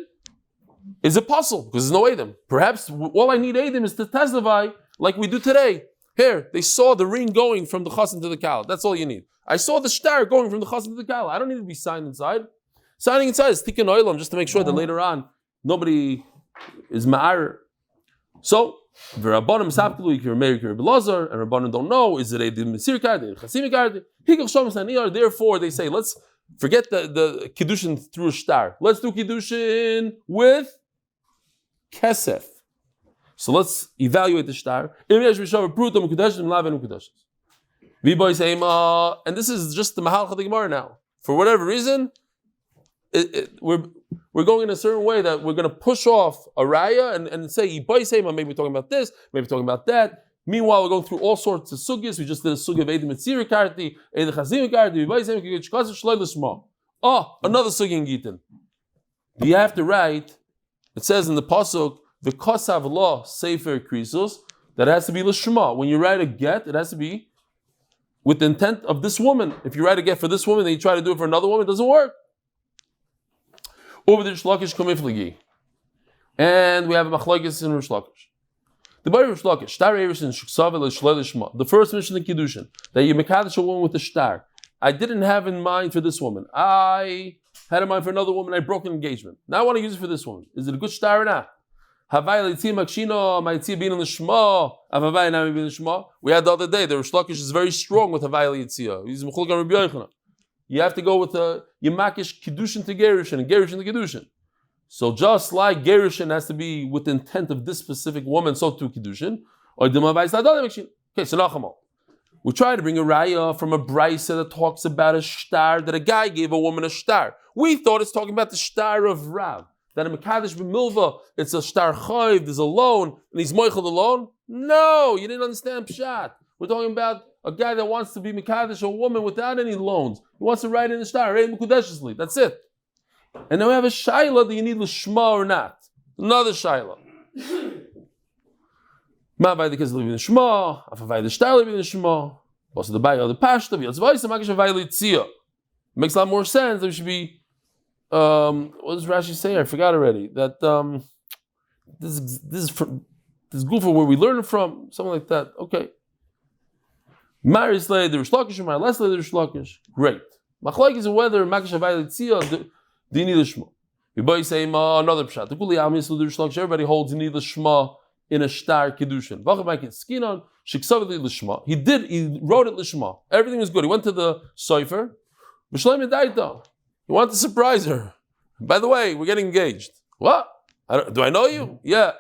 [SPEAKER 1] Is it possible? Because there's no Eidim. Perhaps all I need Eidim is to testify like we do today. Here, they saw the ring going from the chassan to the kala. That's all you need. I saw the shtar going from the chassan to the kala. I don't need to be signed inside. Signing inside is tikkun oilam, just to make sure that later on nobody is ma'ar. So, the Rabbanim Saplu, Yiker Meir, Yiker Belazar, and Rabbanim don't know, is it Eidim Mesir Kardi, Chasim Kardi? Higel Shom Saniyar, therefore they say, let's forget the Kiddushin through a shtar. Let's do Kiddushin with Kesef. So let's evaluate the shtar. And this is just the Mahal Chad Gemara now. For whatever reason, we're going in a certain way that we're going to push off a raya and say, maybe talking about this, maybe talking about that. Meanwhile, we're going through all sorts of sugyas. We just did a sugya of Eidim Mitziri Karti, Eidim Chazim Karti, another sugya in Gitin. You have to write, it says in the Pasuk, the Kosav Law Sefer Krisos, that has to be Lishma. When you write a get, it has to be with the intent of this woman. If you write a get for this woman, then you try to do it for another woman, it doesn't work. Over the Shlakish Komifligi. And we have a Machlokes in Rish Lakish. The Bar Rish Lakish, Shtar Eresin Shuksav Lishma. The first mention in Kiddushin, that you Mekadosh a woman with a shtar. I didn't have in mind for this woman. I had in mind for another woman. I broke an engagement. Now I want to use it for this woman. Is it a good shtar or not? We had the other day, the Rish Lakish is very strong with Havai Yitzia. He's Mechulk on Reb Elchanan. You have to go with a Yemakish Kiddushin to Gerushin and Gerushin to Kiddushin. So just like Gerushin has to be with the intent of this specific woman, so too Kiddushin. Okay, so Nachamal. We try to bring a raya from a brisa that talks about a shtar, that a guy gave a woman a shtar. We thought it's talking about the shtar of Rav. That in Mekadosh b'milva, it's a shtar chayv, there's a loan, and he's moichel the loan. No, you didn't understand pshat. We're talking about a guy that wants to be Mekadosh a woman without any loans. He wants to write in the shtar, that's it. And now we have a shaila that you need l'shma or not. Another shaila. Ma vay the kids living in the shma, af vay the shtar living in the shma. Also the bayah, the pashta, v'yatz vayis, amakish vay litzia. Makes a lot more sense. There should be. What does Rashi say? I forgot already. That this is goofa where we learn it from, something like that. Okay. Maris lay the Rish Lakish, Mar less lay the Rish Lakish. Great. Machlok is whether makish vay litzia do you need a shma. You boy say another pshat. The kuli amis the Rish Lakish. Everybody holds you need the shma in a shtar kiddushin. He wrote it lishma. Everything was good. He went to the sofer. He wanted to surprise her. By the way, we're getting engaged. What? Do I know you? Yeah.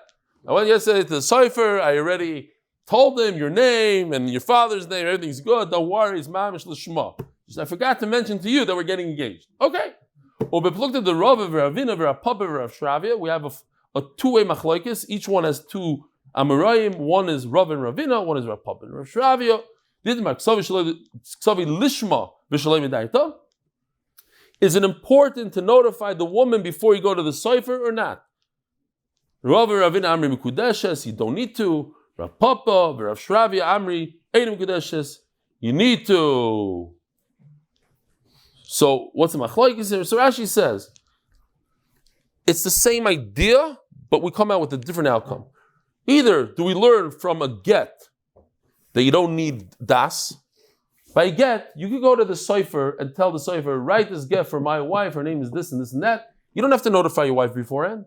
[SPEAKER 1] I went yesterday to the sofer. I already told him your name and your father's name. Everything's good. Don't worry. It's mamish lishma. I forgot to mention to you that we're getting engaged. Okay. Or we looked at the Rav of Ravina, Rav Papa, Rav Shravia. We have a two-way machlokes. Each one has two Amoraim. One is Rav and Ravina. One is Rav Papa and Rav Shravia. Is it important to notify the woman before you go to the sofer or not? Rav and Ravina Amri Mikudeshes. You don't need to. Rav Papa, Rav Shravia Amri Ein Mikudeshes. You need to. So what's the machlokes here? So Rashi says, it's the same idea, but we come out with a different outcome. Either do we learn from a get that you don't need das. By a get, you could go to the cipher and tell the cipher, write this get for my wife, her name is this and this and that. You don't have to notify your wife beforehand.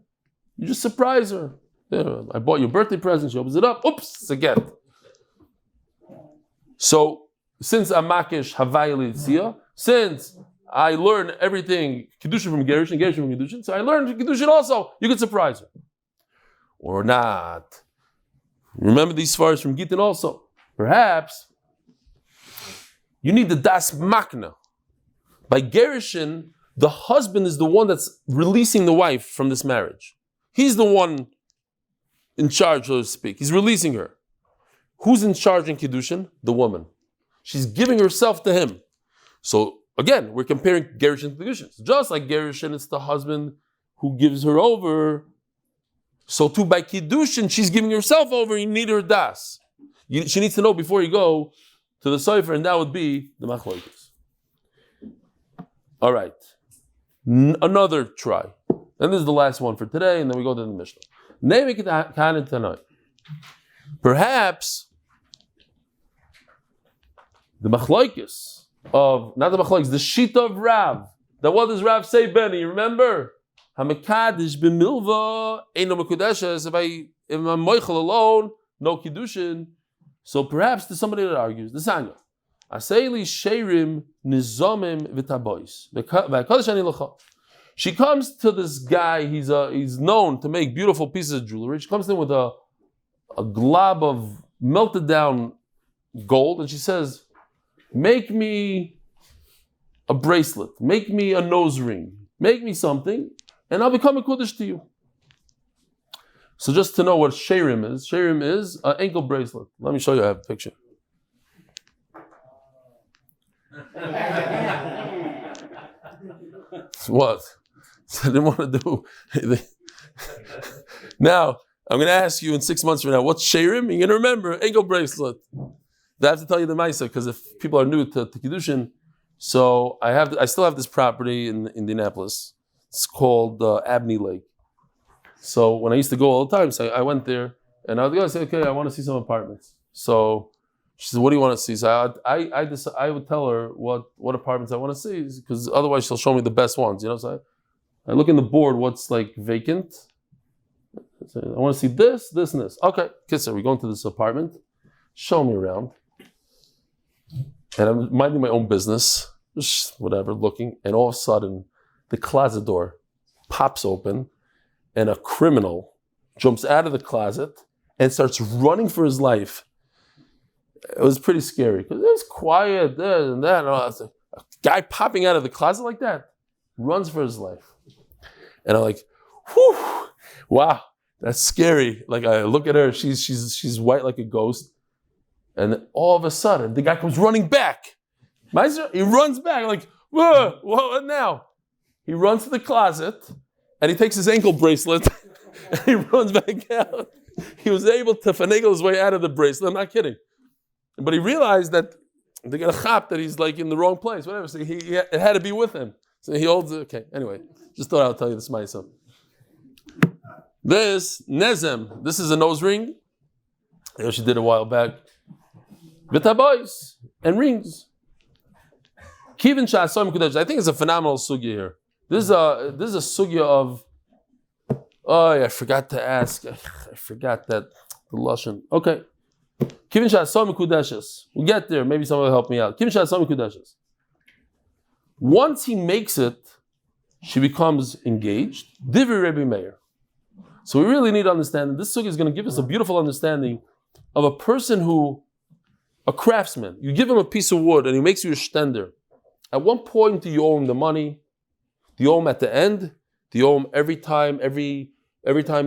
[SPEAKER 1] You just surprise her. Yeah, I bought you a birthday present, she opens it up, oops, it's a get. So, since I'm makish havaya litzia, since I learn everything, Kiddushin from Gerushin, Gerushin from Kiddushin, so I learned Kiddushin also, you could surprise her. Or not. Remember these svaris from Gittin also. Perhaps, you need the das makna. By Gerushin, the husband is the one that's releasing the wife from this marriage. He's the one in charge, so to speak. He's releasing her. Who's in charge in Kiddushin? The woman. She's giving herself to him. So again, we're comparing Gerushin to Kiddushin. So just like Gerushin, it's the husband who gives her over. So too by Kiddushin, she's giving herself over. You need her das. She needs to know before you go to the cipher, and that would be the machlokas. All right. Another try. And this is the last one for today, and then we go to the Mishnah. Perhaps the machlokes of, not the machlokes, the shita of Rav. That what does Rav say, Benny? Remember? Hamekadish b'milva eino mekudeshes. If I'm moichel alone, no kiddushin. So perhaps there's somebody that argues. The Sanya. Aseli sheirim nizomim v'tabois. V'akadosh ani lecha. She comes to this guy. He's known to make beautiful pieces of jewelry. She comes in with a glob of melted down gold, and she says, "Make me a bracelet. Make me a nose ring. Make me something, and I'll become a Kiddush to you." So just to know what sheirim is an ankle bracelet. Let me show you. I have a picture. What? I didn't want to do. Now, I'm going to ask you in 6 months from now, what's sheirim? You're going to remember, ankle bracelet. I have to tell you the Maisa, because if people are new to Kiddushin, so I still have this property in Indianapolis. It's called Abney Lake. So when I used to go all the time, so I went there, and I would go and say, okay, I want to see some apartments. So she said, what do you want to see? So I would tell her what apartments I want to see, because otherwise she'll show me the best ones. So I look in the board, what's like vacant. I want to see this, this, and this. Okay, kisser, we go into this apartment. Show me around. And I'm minding my own business, just whatever, looking. And all of a sudden, the closet door pops open, and a criminal jumps out of the closet and starts running for his life. It was pretty scary because it was quiet, this and that. And a guy popping out of the closet like that runs for his life. And I'm like, whew, wow, that's scary. Like I look at her, she's white like a ghost. And then all of a sudden, the guy comes running back. He runs back, like, whoa, what now? He runs to the closet, and he takes his ankle bracelet, and he runs back out. He was able to finagle his way out of the bracelet. I'm not kidding. But he realized that they're going to chop that he's like in the wrong place, whatever. So it had to be with him. So he holds it. Okay, anyway, just thought I'll tell you this myself. This, Nezem, this is a nose ring. She did a while back. V'tabois, and rings. Kivin sha'asom kudesh. I think it's a phenomenal sugya here. This is a sugya of. Oh, yeah, I forgot to ask. I forgot that the lashon. Okay. Kivin sha'asom kudeshes. We'll get there. Maybe someone will help me out. Kivin sha'asom kudeshes. Once he makes it, she becomes engaged. Divrei Rebbe Meir. So we really need to understand. This sugya is going to give us a beautiful understanding of a person who. A craftsman, you give him a piece of wood and he makes you a stender. At one point do you owe him the money? Do you owe him at the end? Do you owe him every time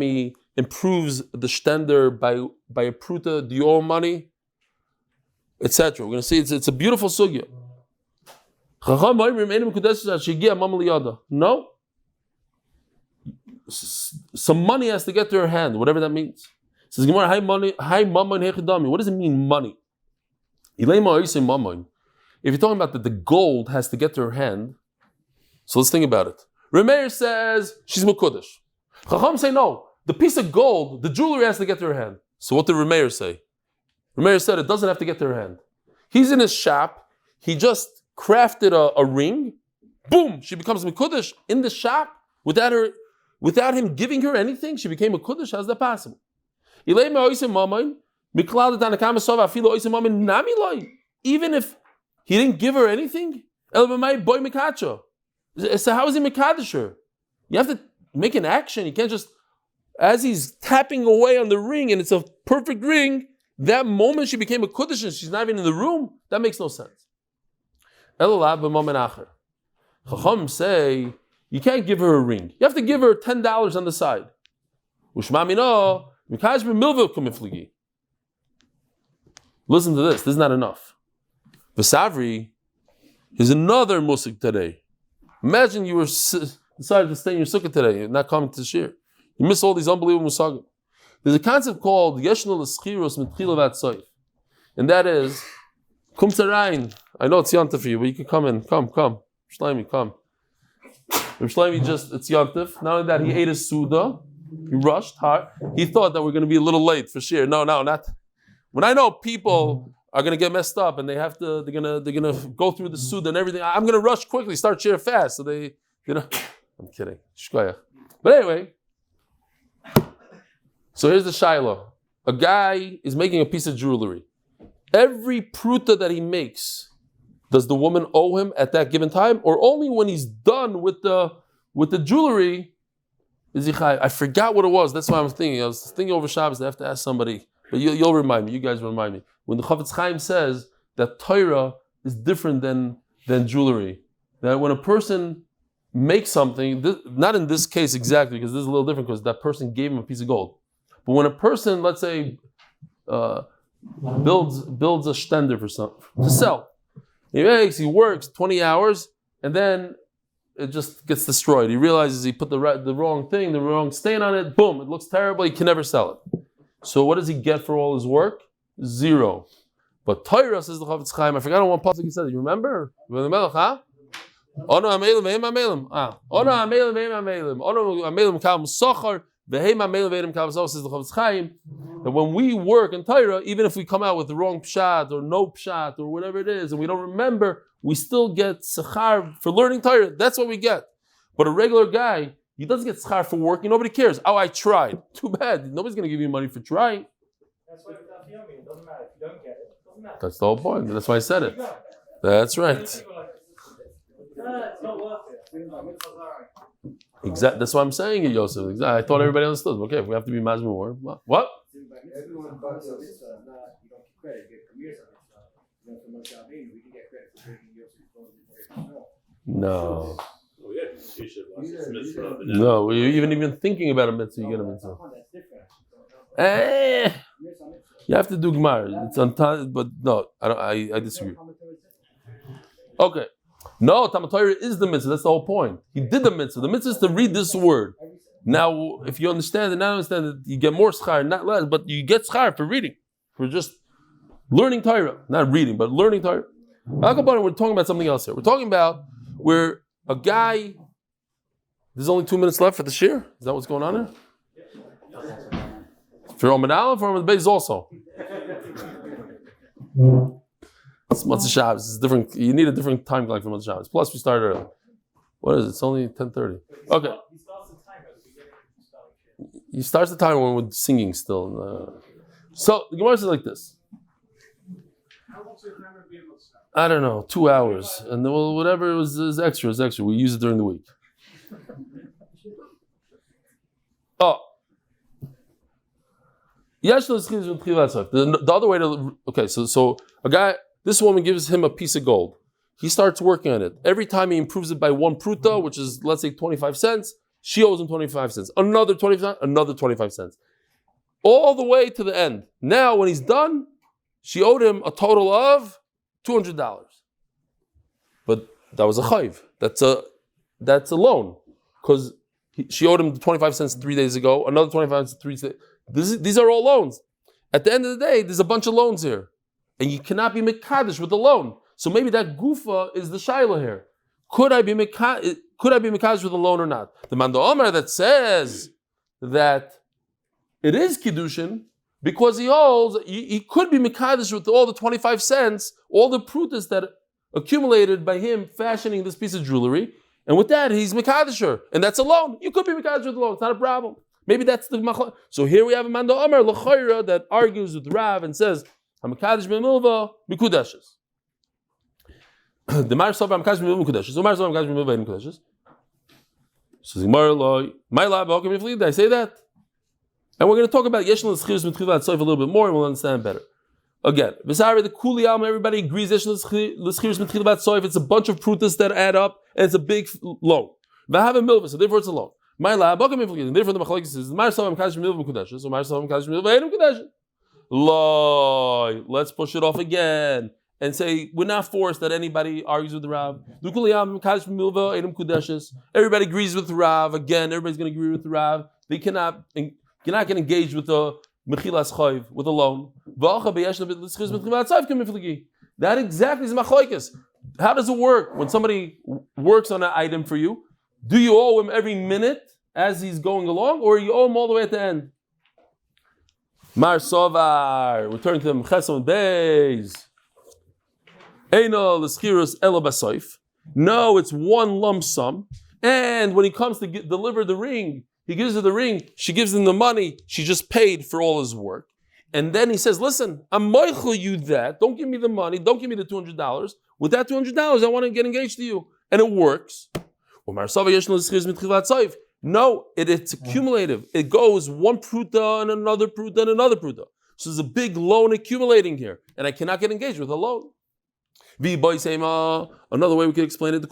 [SPEAKER 1] he improves the stender by a pruta? Do you owe him money? Etc. We're going to see it's a beautiful sugya. No. Some money has to get to her hand, whatever that means. It says, what does it mean, money? If you're talking about that the gold has to get to her hand, so let's think about it. Remeir says she's Mekudesh. Chacham say no. The piece of gold, the jewelry has to get to her hand. So what did Reb Meir say? Reb Meir said it doesn't have to get to her hand. He's in his shop. He just crafted a ring. Boom! She becomes Mekudesh in the shop without him giving her anything. She became a Kudesh. How's that possible? Even if he didn't give her anything, so how is he Mekadesh her? You have to make an action. You can't just, as he's tapping away on the ring and it's a perfect ring, that moment she became a Kudesh and she's not even in the room, that makes no sense. Chacham say, you can't give her a ring. You have to give her $10 on the side. Listen to this. This is not enough. Vesavri is another musik today. Imagine you were decided to stay in your sukkah today and not coming to Shir. You miss all these unbelievable musagim. There's a concept called Yeshnul Eschiros Mitchila Vatsoif. And that is, Kum Tzarayin. I know it's Yontif for you, but you can come in. Come. Shlomi, come. Reb Shlomi it's Yontif. Not only that, he ate his Suda. He rushed hard. He thought that we're going to be a little late for Shir. No, not. When I know people are going to get messed up and they're gonna go through the Suda and everything, I'm going to rush quickly, start Shir fast. So I'm kidding. Shkoyach. But anyway, so here's the Shiloh. A guy is making a piece of jewelry. Every pruta that he makes, does the woman owe him at that given time, or only when he's done with the jewelry is he chayav? I forgot what it was. That's why I'm thinking. I was thinking over Shabbos. I have to ask somebody, but you'll remind me. You guys remind me. When the Chaim says that torah is different than jewelry, that when a person makes something, not in this case exactly, because this is a little different, because that person gave him a piece of gold. But when a person, let's say, builds a stender for something to sell. He works 20 hours, and then it just gets destroyed. He realizes he put the wrong thing, the wrong stain on it. Boom! It looks terrible. He can never sell it. So what does he get for all his work? 0. But torah, says the Chofetz Chaim, I forgot on one pasuk he said. You remember? Huh? Ono amelim ve'hem amelim. Ono amelim ve'hem amelim. Ono amelim kal musachar ve'hem amelim ve'hem kal musachar, says the Chofetz Chaim. That when we work in Torah, even if we come out with the wrong pshat or no pshat or whatever it is, and we don't remember, we still get sechar for learning Torah. That's what we get. But a regular guy, he doesn't get sechar for working. Nobody cares. Oh, I tried. Too bad. Nobody's going to give you money for trying.
[SPEAKER 2] That's why with Daf Yomi, it doesn't matter. If you don't get it, it doesn't matter.
[SPEAKER 1] That's the whole point. That's why I said it. That's right.
[SPEAKER 2] It's not worth it.
[SPEAKER 1] Exactly. That's why I'm saying it, Yosef. Exactly. I thought everybody understood. Okay, if we have to be mazmur more. What?
[SPEAKER 5] Everyone bugs us. You don't get credit. Get Premier from Moshe Avraham. We can get credit for breaking Yosef's.
[SPEAKER 1] No.
[SPEAKER 4] Oh yeah, you should watch this mitzvah.
[SPEAKER 1] No, even thinking about a mitzvah, you get a mitzvah. You have to do Gemara. It's on time, but no, I disagree. Okay. No, Talmud Torah is the mitzvah. That's the whole point. He did the mitzvah. The mitzvah is to read this word. Now, if you understand it, now understand it, you get more schar, not less, but you get schar for reading, for just learning Torah. Not reading, but learning Torah. We're talking about something else here. We're talking about where a guy, there's only 2 minutes left for the shir. Is that what's going on here? For Amud Aleph or Amud Beis also? It's Motzei Shabbos. It's different. You need a different time clock for Motzei Shabbos. Plus, we started early. What is it? It's only 10:30. Okay. He starts the timer when we're singing still. So the Gemara says like this. I don't know, 2 hours, and then whatever it was is extra. Is extra. We use it during the week. Oh. The other way to so a guy, this woman gives him a piece of gold. He starts working on it. Every time he improves it by 1 pruta, which is let's say 25 cents, she owes him 25 cents. Another 25 cents, another 25 cents. All the way to the end. Now when he's done, she owed him a total of $200. But that was a chayv. That's a loan. Because she owed him 25 cents 3 days ago, another 25 cents 3 days. These are all loans. At the end of the day, there's a bunch of loans here. And you cannot be mekadesh with the loan. So maybe that gufa is the shayla here. Could I be mekadesh with a loan or not? The Mando Omer that says that it is Kiddushin because he holds he could be Mekadosh with all the 25 cents, all the prutas that accumulated by him fashioning this piece of jewelry, and with that he's Mekadosher, and that's a loan. You could be Mekadosh with a loan, it's not a problem. Maybe that's the machlok. So here we have a Mando Amar L'chayra that argues with Rav and says, "Hamakadosh b'milva mikudeshes." The Mar Sova Hamakadosh b'milva mikudeshes. The Mar Sova Hamakadosh b'milva mikudeshes. So the Gemara Leiluy, my lab. How can we did I say that? And we're going to talk about Yeshon l'schiris mitchilat soif a little bit more, and we'll understand better. Again, V'sari the Kuli Alma, everybody agrees Yeshon l'schiris mitchilat soif. It's a bunch of prutas that add up, and it's a big loan. V'hav a milva, so therefore it's a loan. My lab, therefore the machlokes is Mar Sova Hamakadosh b'milva mikudeshes. So Mar Sova Hamakadosh b'milva ain't mikudeshes. Loi, let's push it off again and say we're not forced that anybody argues with the Rav. Everybody agrees with the Rav. Again, everybody's going to agree with the Rav. They cannot get engaged with the mechilas chayv, with a loan. That exactly is machlokes. How does it work when somebody works on an item for you? Do you owe him every minute as he's going along, or you owe him all the way at the end? Mar Sovar, returning to the Amud Beis. Eino l'schiros elo basoif. No, it's one lump sum. And when he comes to deliver the ring, he gives her the ring, she gives him the money, she just paid for all his work. And then he says, listen, I'm moichel you that, don't give me the money, don't give me the $200. With that $200, I want to get engaged to you. And it works. No, it's accumulative. It goes one pruta and another pruta and another pruta. So there's a big loan accumulating here. And I cannot get engaged with a loan. Another way we can explain it,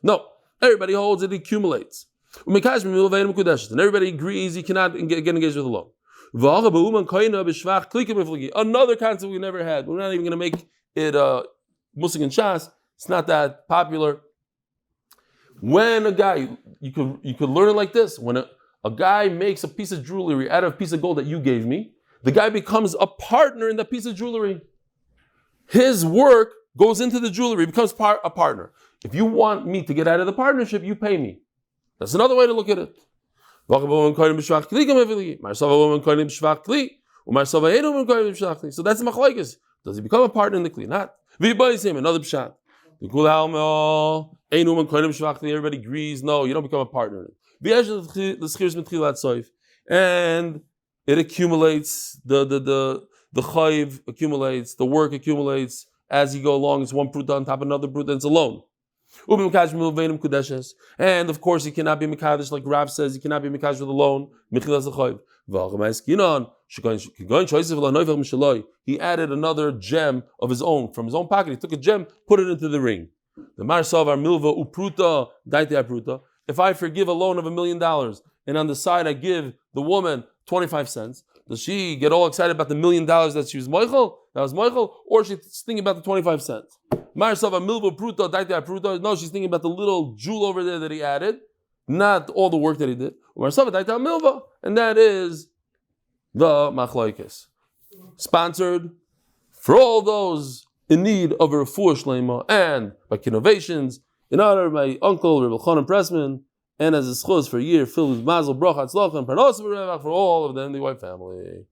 [SPEAKER 1] no, everybody holds it accumulates. And everybody agrees he cannot get engaged with a loan. Another concept we never had. We're not even going to make it Musig and Shas. It's not that popular. When a guy, you could learn it like this. When a guy makes a piece of jewelry out of a piece of gold that you gave me, the guy becomes a partner in that piece of jewelry. His work goes into the jewelry, becomes a partner. If you want me to get out of the partnership, you pay me. That's another way to look at it. So that's the machlokes. Does he become a partner in the kli? Not. Another pshat. Everybody agrees. No, you don't become a partner. And it accumulates. The chayiv accumulates. The work accumulates as you go along. It's one pruta on top of another pruta. It's a loan. And of course, he cannot be mekadosh like Rav says. He cannot be mekadosh with a loan. He added another gem of his own from his own pocket. He took a gem, put it into the ring. The Mar Savar Milva Upruta Daitei Pruta. If I forgive a loan of $1 million and on the side I give the woman 25 cents, does she get all excited about the $1 million that she was moichel? That was moichel, or she's thinking about the 25 cents? Mar Savar Milva Pruta Daitei Pruta. No, she's thinking about the little jewel over there that he added, not all the work that he did. Mar Savar Daitei Milva, and that is the machlokes. Sponsored for all those in need of a Refuah Shlema and by innovations in honor of my uncle Reb Elchanan Pressman, and as a zchut for a year filled with mazel, bracha, Hatzlocha, and parnos for all of the NDY family.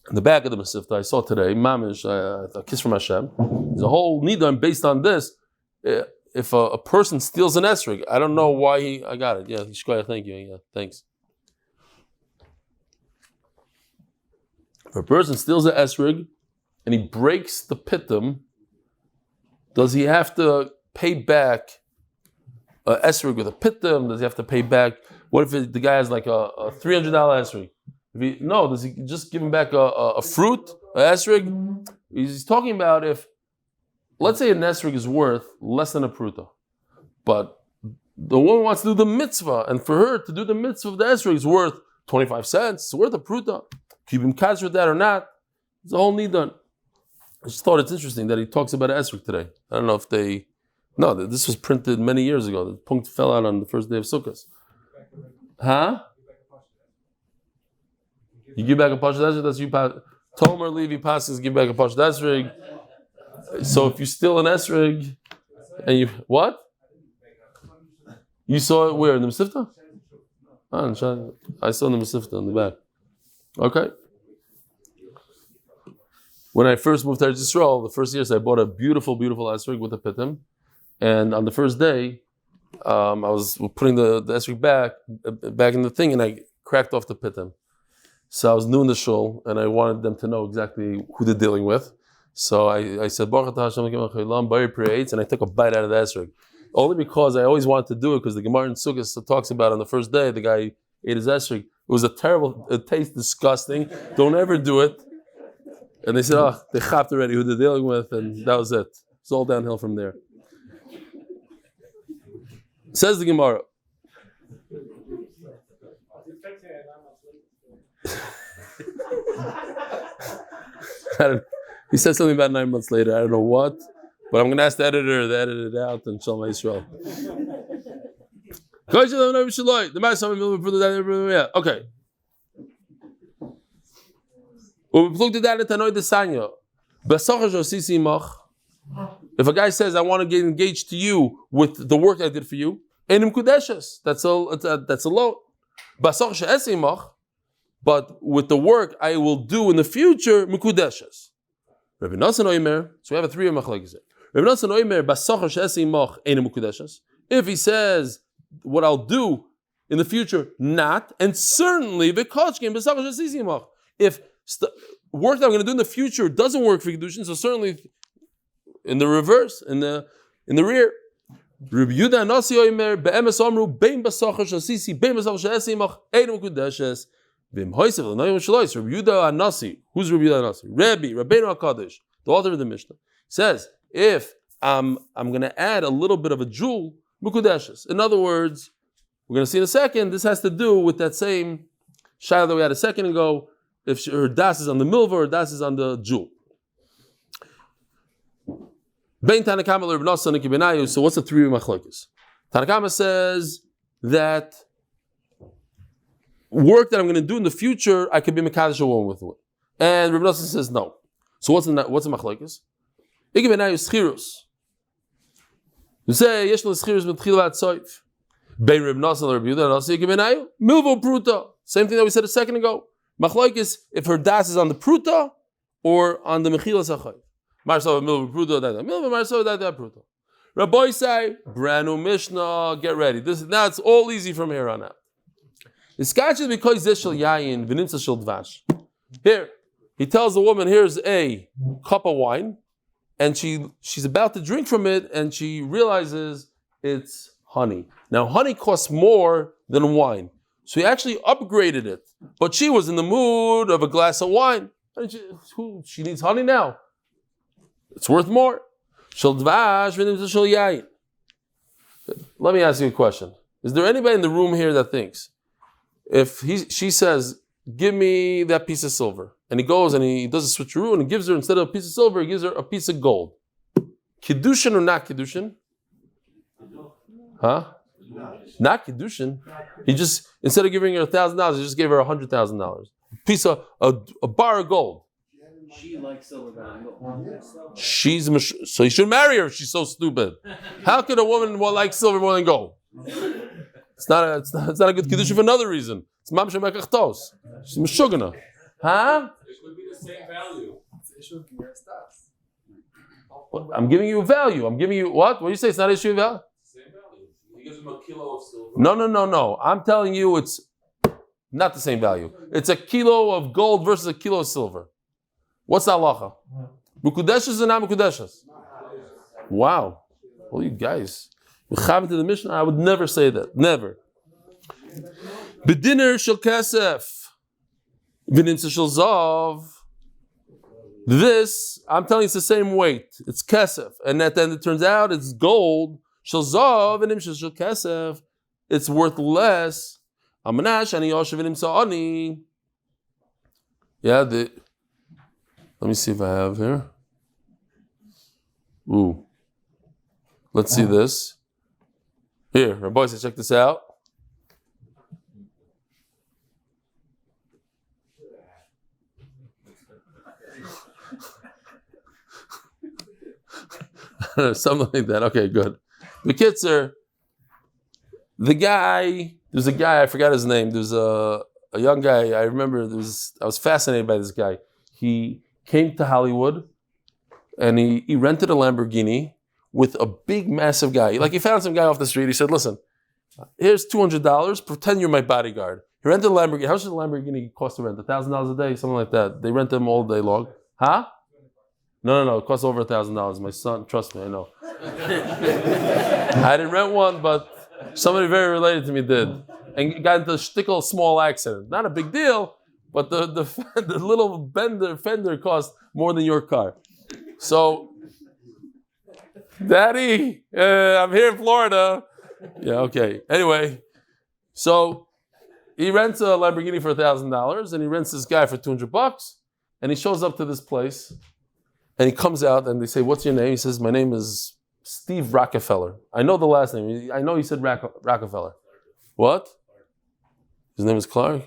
[SPEAKER 1] In the back of the Masifta I saw today, Mamish, a kiss from Hashem. There's a whole nidon based on this. If a person steals an esrog, I don't know why I got it. Yeah, Shkoya, thank you. Yeah, thanks. If a person steals an esrog and he breaks the pittum, does he have to pay back an esrog with a pittum? Does he have to pay back? What if the guy has like a $300 esrog? No, does he just give him back a fruit, an esrog? He's talking about if, let's say an esrog is worth less than a pruta, but the woman wants to do the mitzvah, and for her to do the mitzvah of the esrog is worth 25 cents, it's worth a pruta. Keep him kazer with that or not, it's a whole nidon. I just thought it's interesting that he talks about esrog today. I don't know if this was printed many years ago. The punkt fell out on the first day of Sukkot. Huh? You give back a pashut esrog, that's you. Tomer Levi passes give back a pashut esrog. So if you steal an esrog and you what? You saw it where? In the Mesivta? I saw in the Mesivta in the back. Okay. When I first moved to Eretz Yisrael, the first years I bought a beautiful, beautiful esrog with a pitim. And on the first day, I was putting the esrog back in the thing, and I cracked off the pitim. So I was new in the shul, and I wanted them to know exactly who they're dealing with. So I said, Baruch atah Hashem Elokeinu melech haolam, and I took a bite out of the esrog. Only because I always wanted to do it, because the Gemara in Sukkot talks about on the first day, the guy ate his esrog. It was a terrible, it tastes disgusting. Don't ever do it. And they said, they chapped already who they're dealing with, and that was it. It's all downhill from there. Says the Gemara. He said something about 9 months later. I don't know what, but I'm going to ask the editor to edit it out and Shalom Yisrael. Okay. If a guy says, I want to get engaged to you with the work I did for you, that's a loan. But with the work I will do in the future, mikudeshes. Rabbi Nassan Oimer, so we have a 3-year machlokes. Rabbi Nassan Oimer, basachar she'esi imach einu mikudeshes. If he says what I'll do in the future, not, and certainly v'kochkin basachar she'esi imach. If work that I'm going to do in the future doesn't work for Kiddushin, so certainly in the reverse, in the rear. Rabbi Yehuda Anasi Oimer, be'emes amru bein basachar she'esi bein basachar she'esi imach einu mikudeshes. Rabbi Yehuda Anasi, who's Rabbi Yehuda Anasi? Rabbeinu HaKadosh, the author of the Mishnah, says if I'm going to add a little bit of a jewel, mukudeshes. In other words, we're going to see in a second. This has to do with that same shayla that we had a second ago. If her das is on the milva or das is on the jewel. Bein Tanakama Rabbi Nassan Benayu. So what's the 3 machlokes? Tanakama says that work that I'm going to do in the future, I could be mekadosh a woman with it. And Reb Nosson says no. So what's the machlokes? Igi benayu schirus. You say yesh lo schirus mitchil v'ad soif. Bein Reb Nosson and Reb Yehuda Anasi igi benayu milvo pruta. Same thing that we said a second ago. Machlokes if her das is on the pruta or on the mechilas hachay. Marsov milvo pruta that milvo marsov that pruta. Rabbi say brand new Mishnah. Get ready. Now it's all easy from here on out. Here, he tells the woman, here's a cup of wine, and she's about to drink from it, and she realizes it's honey. Now, honey costs more than wine. So he actually upgraded it. But she was in the mood of a glass of wine. And she needs honey now. It's worth more. Let me ask you a question. Is there anybody in the room here that thinks, if she says, give me that piece of silver, and he goes and he does a switcheroo and he gives her, instead of a piece of silver, he gives her a piece of gold. Kiddushin or not Kiddushin? Huh? Not Kiddushin. He just, instead of giving her $1,000, he just gave her $100,000. Piece of, a bar of gold.
[SPEAKER 2] She likes silver than gold.
[SPEAKER 1] So you should marry her if she's so stupid. How could a woman like silver more than gold? It's not a good Kiddushin for another reason. It's mamshe mekachtos. She's meshugana. Huh?
[SPEAKER 4] It could be the same value.
[SPEAKER 1] I'm giving you value. I'm giving you what? What do you say? It's not an issue of value?
[SPEAKER 4] Same value. He gives him a kilo of silver.
[SPEAKER 1] No. I'm telling you it's not the same value. It's a kilo of gold versus a kilo of silver. What's the halacha? Mukudeshes or not mukudeshes? Wow. Well, you guys. To the Mishnah, I would never say that. Never. Bediner shel kesef, v'nimtza shel zav. This, I'm telling you, it's the same weight. It's kesef, and at the end it turns out it's gold. Shel zav v'nimtza shel kesef. It's worth less. Amanash ani yoshev v'nimtza ani. Yeah. Let me see if I have here. Ooh. Let's see this. Here, Rabbi, check this out. Something like that. Okay, good. The Kitzer, There's a guy, I forgot his name. There's a young guy, I remember I was fascinated by this guy. He came to Hollywood and he rented a Lamborghini with a big, massive guy. Like he found some guy off the street. He said, listen, here's $200, pretend you're my bodyguard. He rented a Lamborghini. How much does a Lamborghini cost to rent? $1,000 a day? Something like that. They rent them all day long. Huh? No. It costs over $1,000. My son, trust me, I know. I didn't rent one, but somebody very related to me did. And got into a shtickle small accident. Not a big deal, but the little fender cost more than your car. So, Daddy, I'm here in Florida. Yeah, okay. Anyway, so he rents a Lamborghini for $1,000 and he rents this guy for $200 and he shows up to this place and he comes out and they say, what's your name? He says, my name is Steve Rockefeller. I know the last name. I know he said Rockefeller. What? His name is Clark?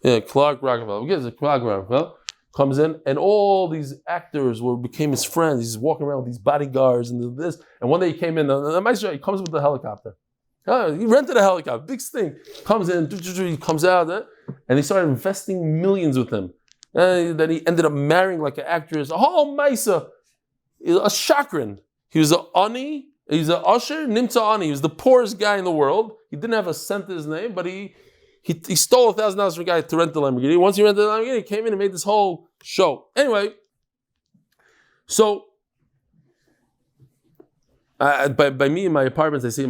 [SPEAKER 1] Yeah, Clark Rockefeller. What is it? Clark Rockefeller comes in and all these actors became his friends. He's walking around with these bodyguards and this. And one day he came in, the maestro, he comes with the helicopter. He rented a helicopter, big thing. Comes in, he comes out, and he started investing millions with him. And then he ended up marrying like an actress, a whole Maisa, a chakran. He was an ani, he's an usher, nimtza ani. He was the poorest guy in the world. He didn't have a cent to his name, but he stole $1,000 from a guy to rent the Lamborghini. Once he rented the Lamborghini, he came in and made this whole show. Anyway, so by me in my apartments, I see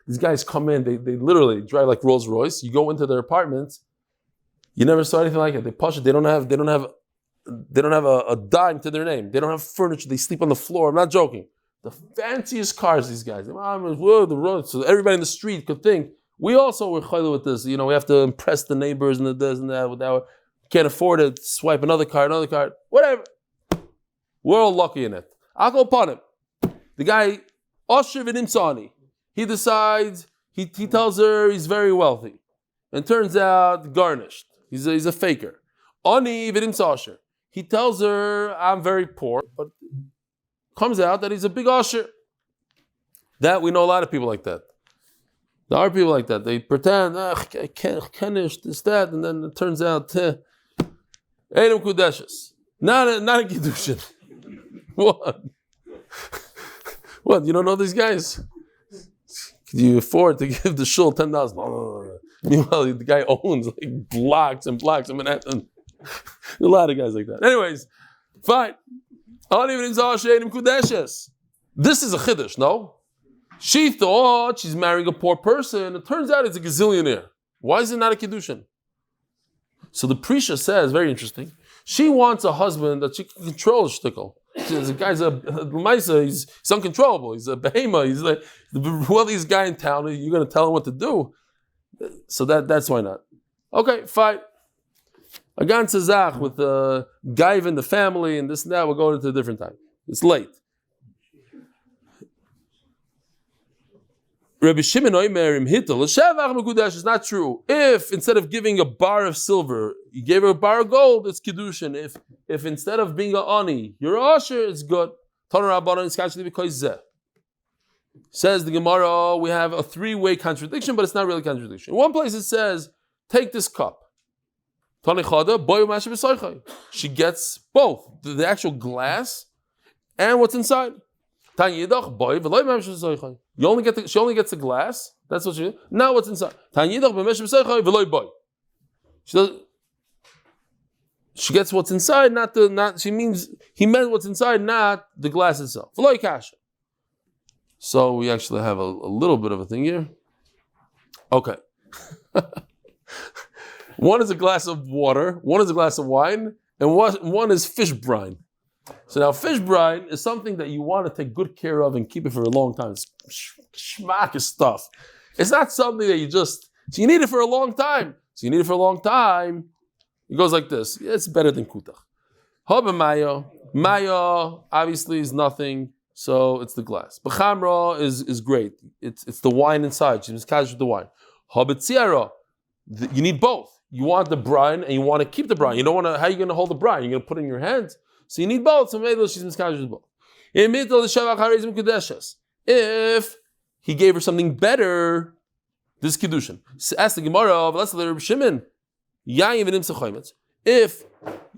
[SPEAKER 1] these guys come in, they literally drive like Rolls Royce. You go into their apartments, you never saw anything like it. They push it. They don't have a dime to their name. They don't have furniture. They sleep on the floor. I'm not joking. The fanciest cars, these guys. So everybody in the street could think, we also were chayla with this. You know, we have to impress the neighbors and the this and that. Without, can't afford it. Swipe another card, whatever. We're all lucky in it. I'll go upon him. The guy, Osher v'nimtzani. He decides. He tells her he's very wealthy, and turns out garnished. He's a faker. Ani v'nimtzasher. He tells her I'm very poor, but comes out that he's a big Osher. That we know a lot of people like that. There are people like that. They pretend, I can't, this, that, and then it turns out, Einam Kudeshes. Not a Kiddushin. What? What? You don't know these guys? Can you afford to give the shul $10,000? Meanwhile, the guy owns like blocks and blocks in Manhattan. A lot of guys like that. Anyways, fine. This is a chiddush, no? She thought she's marrying a poor person. It turns out it's a gazillionaire. Why is it not a kiddushin? So the Prisha says, very interesting, she wants a husband that she can control his shtickle. The guy's he's uncontrollable. He's a behemoth. He's like the wealthiest guy in town. You're going to tell him what to do. So that's why not. Okay, fine. A ganze Zach with a guy in the family and this and that. We'll go into a different time. It's late. Rabbi Shimon Omer im Hittel, L'shevach mekudesh is not true. If instead of giving a bar of silver, you gave her a bar of gold, it's Kiddushin. If instead of being an ani, you're an usher, it's good. Torah Rabbanan is actually because zeh. Says the Gemara, we have a three-way contradiction, but it's not really a contradiction. In one place it says, take this cup. She gets both, the actual glass and what's inside. She only gets the glass. That's what she. Now what's inside? She gets what's inside, not. She means he meant what's inside, not the glass itself. So we actually have a little bit of a thing here. Okay. One is a glass of water, one is a glass of wine, and one is fish brine. So now fish brine is something that you want to take good care of and keep it for a long time. It's schmack stuff. It's not something that so you need it for a long time. It goes like this. It's better than kutach. Hoba mayo. Mayo obviously is nothing, so it's the glass. B'chamra is great. It's the wine inside. She's casual with the wine. Hoba tziara. You need both. You want the brine and you want to keep the brine. You don't want to. How are you going to hold the brine? You're going to put it in your hands. So you need both. So maybe she's miskajus both. If he gave her something better. This is Kiddushin. Ask the Gemara of Reb Shimon, if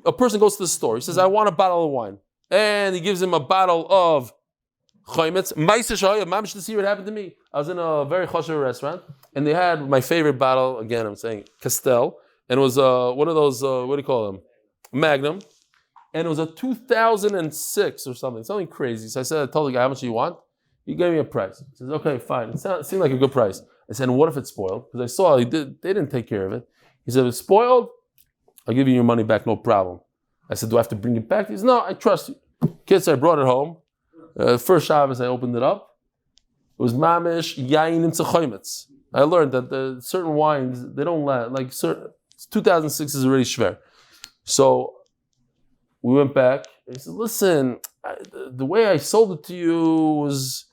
[SPEAKER 1] a person goes to the store, he says, I want a bottle of wine, and he gives him a bottle of Chaimitz. This year it happened to me. I was in a very kosher restaurant, and they had my favorite bottle, again I'm saying, Castel, and it was one of those, what do you call them? Magnum. And it was a 2006 or something crazy. So I told the guy, how much do you want? He gave me a price. He says, okay, fine. It seemed like a good price. I said, what if it's spoiled? Because I saw they didn't take care of it. He said, if it's spoiled, I'll give you your money back, no problem. I said, do I have to bring it back? He said, no, I trust you. Kids, I brought it home. First Shabbos, I opened it up. It was mamish yain im tzechoymetz. I learned that certain wines, they don't last. Like 2006 is already schwer. So we went back. He said, listen, the way I sold it to you was,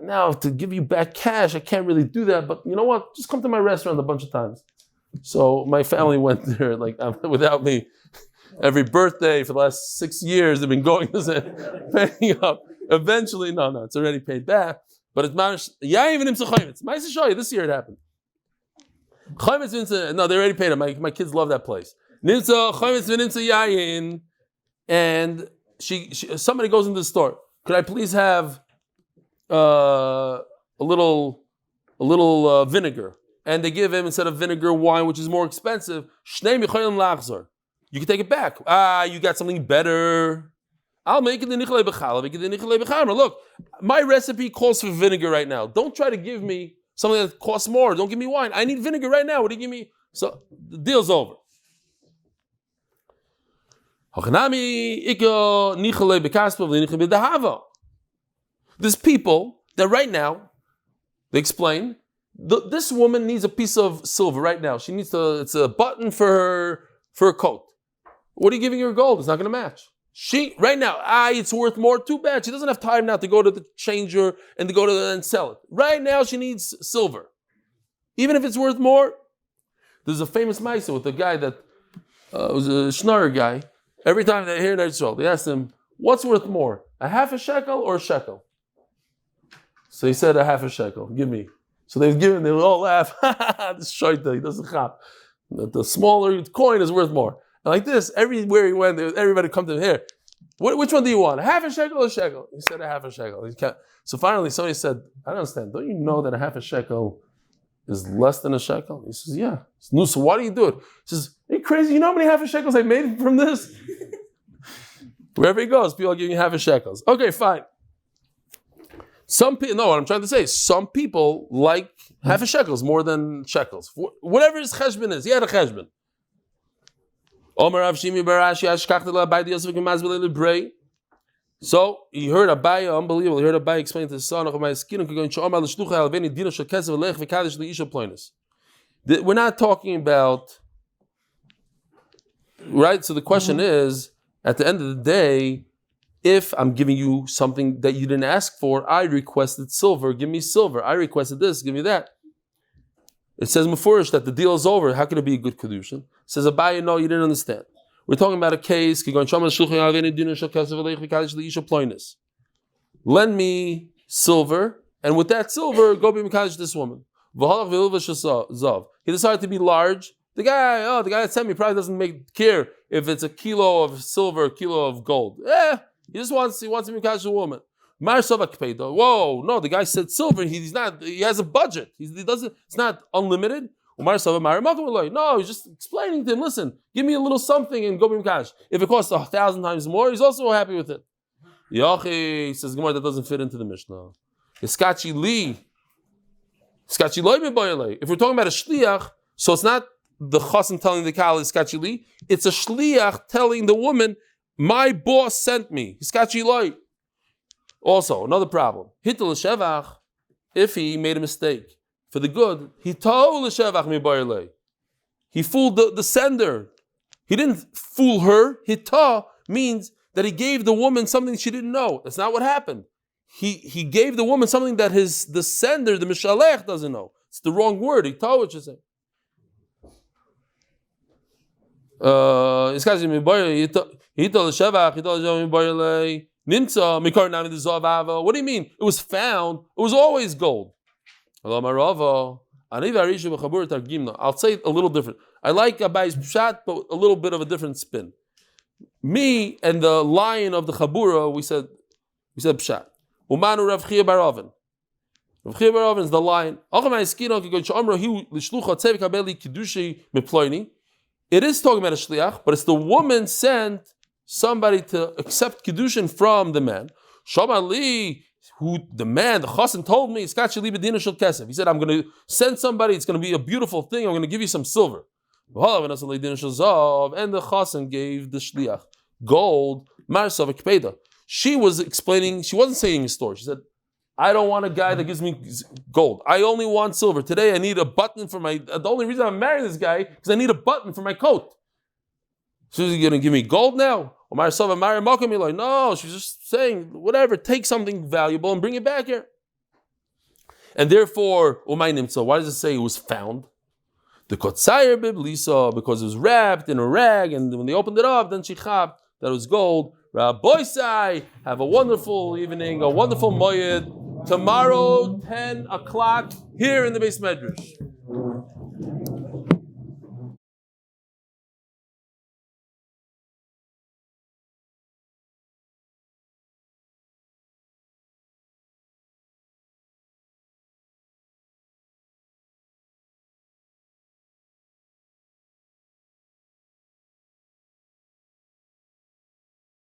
[SPEAKER 1] now to give you back cash, I can't really do that. But you know what? Just come to my restaurant a bunch of times. So my family went there without me. Every birthday for the last 6 years, they've been going to paying up. Eventually, no, it's already paid back. But it's mamish. This year it happened. No, they already paid it. My kids love that place. And somebody goes into the store. Could I please have a little vinegar? And they give him, instead of vinegar, wine, which is more expensive. You can take it back. You got something better. I'll make it the nichlei b'challah. Look, my recipe calls for vinegar right now. Don't try to give me something that costs more. Don't give me wine. I need vinegar right now. What do you give me? So the deal's over. There's people that right now, they explain, this woman needs a piece of silver right now. She needs it's a button for her coat. What are you giving her gold? It's not going to match. She, right now, it's worth more. Too bad. She doesn't have time now to go to the changer and to go to and sell it. Right now, she needs silver. Even if it's worth more. There's a famous Maisa with a guy that was a schnorrer guy. Every time they hear Yisrael, they asked him, what's worth more? A half a shekel or a shekel? So he said, a half a shekel. Give me. So they would all laugh. This shaita, he doesn't chap. The smaller coin is worth more. And like this, everywhere he went, everybody come to him here. Which one do you want? A half a shekel or a shekel? He said a half a shekel. So finally somebody said, I don't understand. Don't you know that a half a shekel is less than a shekel? He says, yeah. No, so why do you do it? He says, are you crazy? You know how many half a shekels I made from this? Wherever he goes, people are giving half a shekels. Okay, fine. Some people, no, what I'm trying to say is some people like half a shekels more than shekels. Whatever his cheshbon is, he had a cheshbon. So he heard Abaya, unbelievable. He heard Abaya explain to his son, we're not talking about, right? So the question is, at the end of the day, if I'm giving you something that you didn't ask for, I requested silver, give me silver. I requested this, give me that. It says Mefurish that the deal is over. How can it be a good Kiddushin? It says Abaya, no, you didn't understand. We're talking about a case. Lend me silver, and with that silver, go be Mekadosh this woman. He decided to be large. The guy that sent me probably doesn't care if it's a kilo of silver, a kilo of gold. He wants to be Mekadosh a woman. Whoa, no, the guy said silver. He has a budget. It's not unlimited. No, he's just explaining to him, listen, give me a little something and go be Mekadosh. If it costs 1,000 times more, he's also happy with it. Yochi says, Gemara, that doesn't fit into the Mishnah. If we're talking about a shliach, so it's not the chassan telling the kal iskachi li, it's a shliach telling the woman, my boss sent me. Iskachi loy. Also, another problem. Hitel l'shevach, if he made a mistake for the good, he told l'shevach mi bayalei. He fooled the sender. He didn't fool her. Hita means that he gave the woman something she didn't know. That's not what happened. He gave the woman something that the sender, the mishalech, doesn't know. It's the wrong word. He told what you say. Nimtza mikar nami the zavava. What do you mean? It was found. It was always gold. I'll say it a little different. I like Abai's pshat, but a little bit of a different spin. Me and the lion of the Chabura, we said pshat. Umanu Rav Chia bar Oven. Rav Chia bar Oven is the lion. It is talking about a shliach, but it's the woman sent somebody to accept Kiddushin from the man. Shamali, who the man, the chassan told me, he said, I'm going to send somebody, it's going to be a beautiful thing, I'm going to give you some silver. And the chassan gave the shliach gold. She was explaining, she wasn't saying a story. She said, I don't want a guy that gives me gold. I only want silver. Today I need a button for my, the only reason I'm marrying this guy is because I need a button for my coat. So is he going to give me gold now? No, she's just saying, whatever, take something valuable and bring it back here. And therefore, why does it say it was found? The Kotsayer Biblisa, because it was wrapped in a rag, and when they opened it up, then she chapped that it was gold. Rabboisai, have a wonderful evening, a wonderful Moed. Tomorrow, 10 o'clock, here in the Beis Medrash.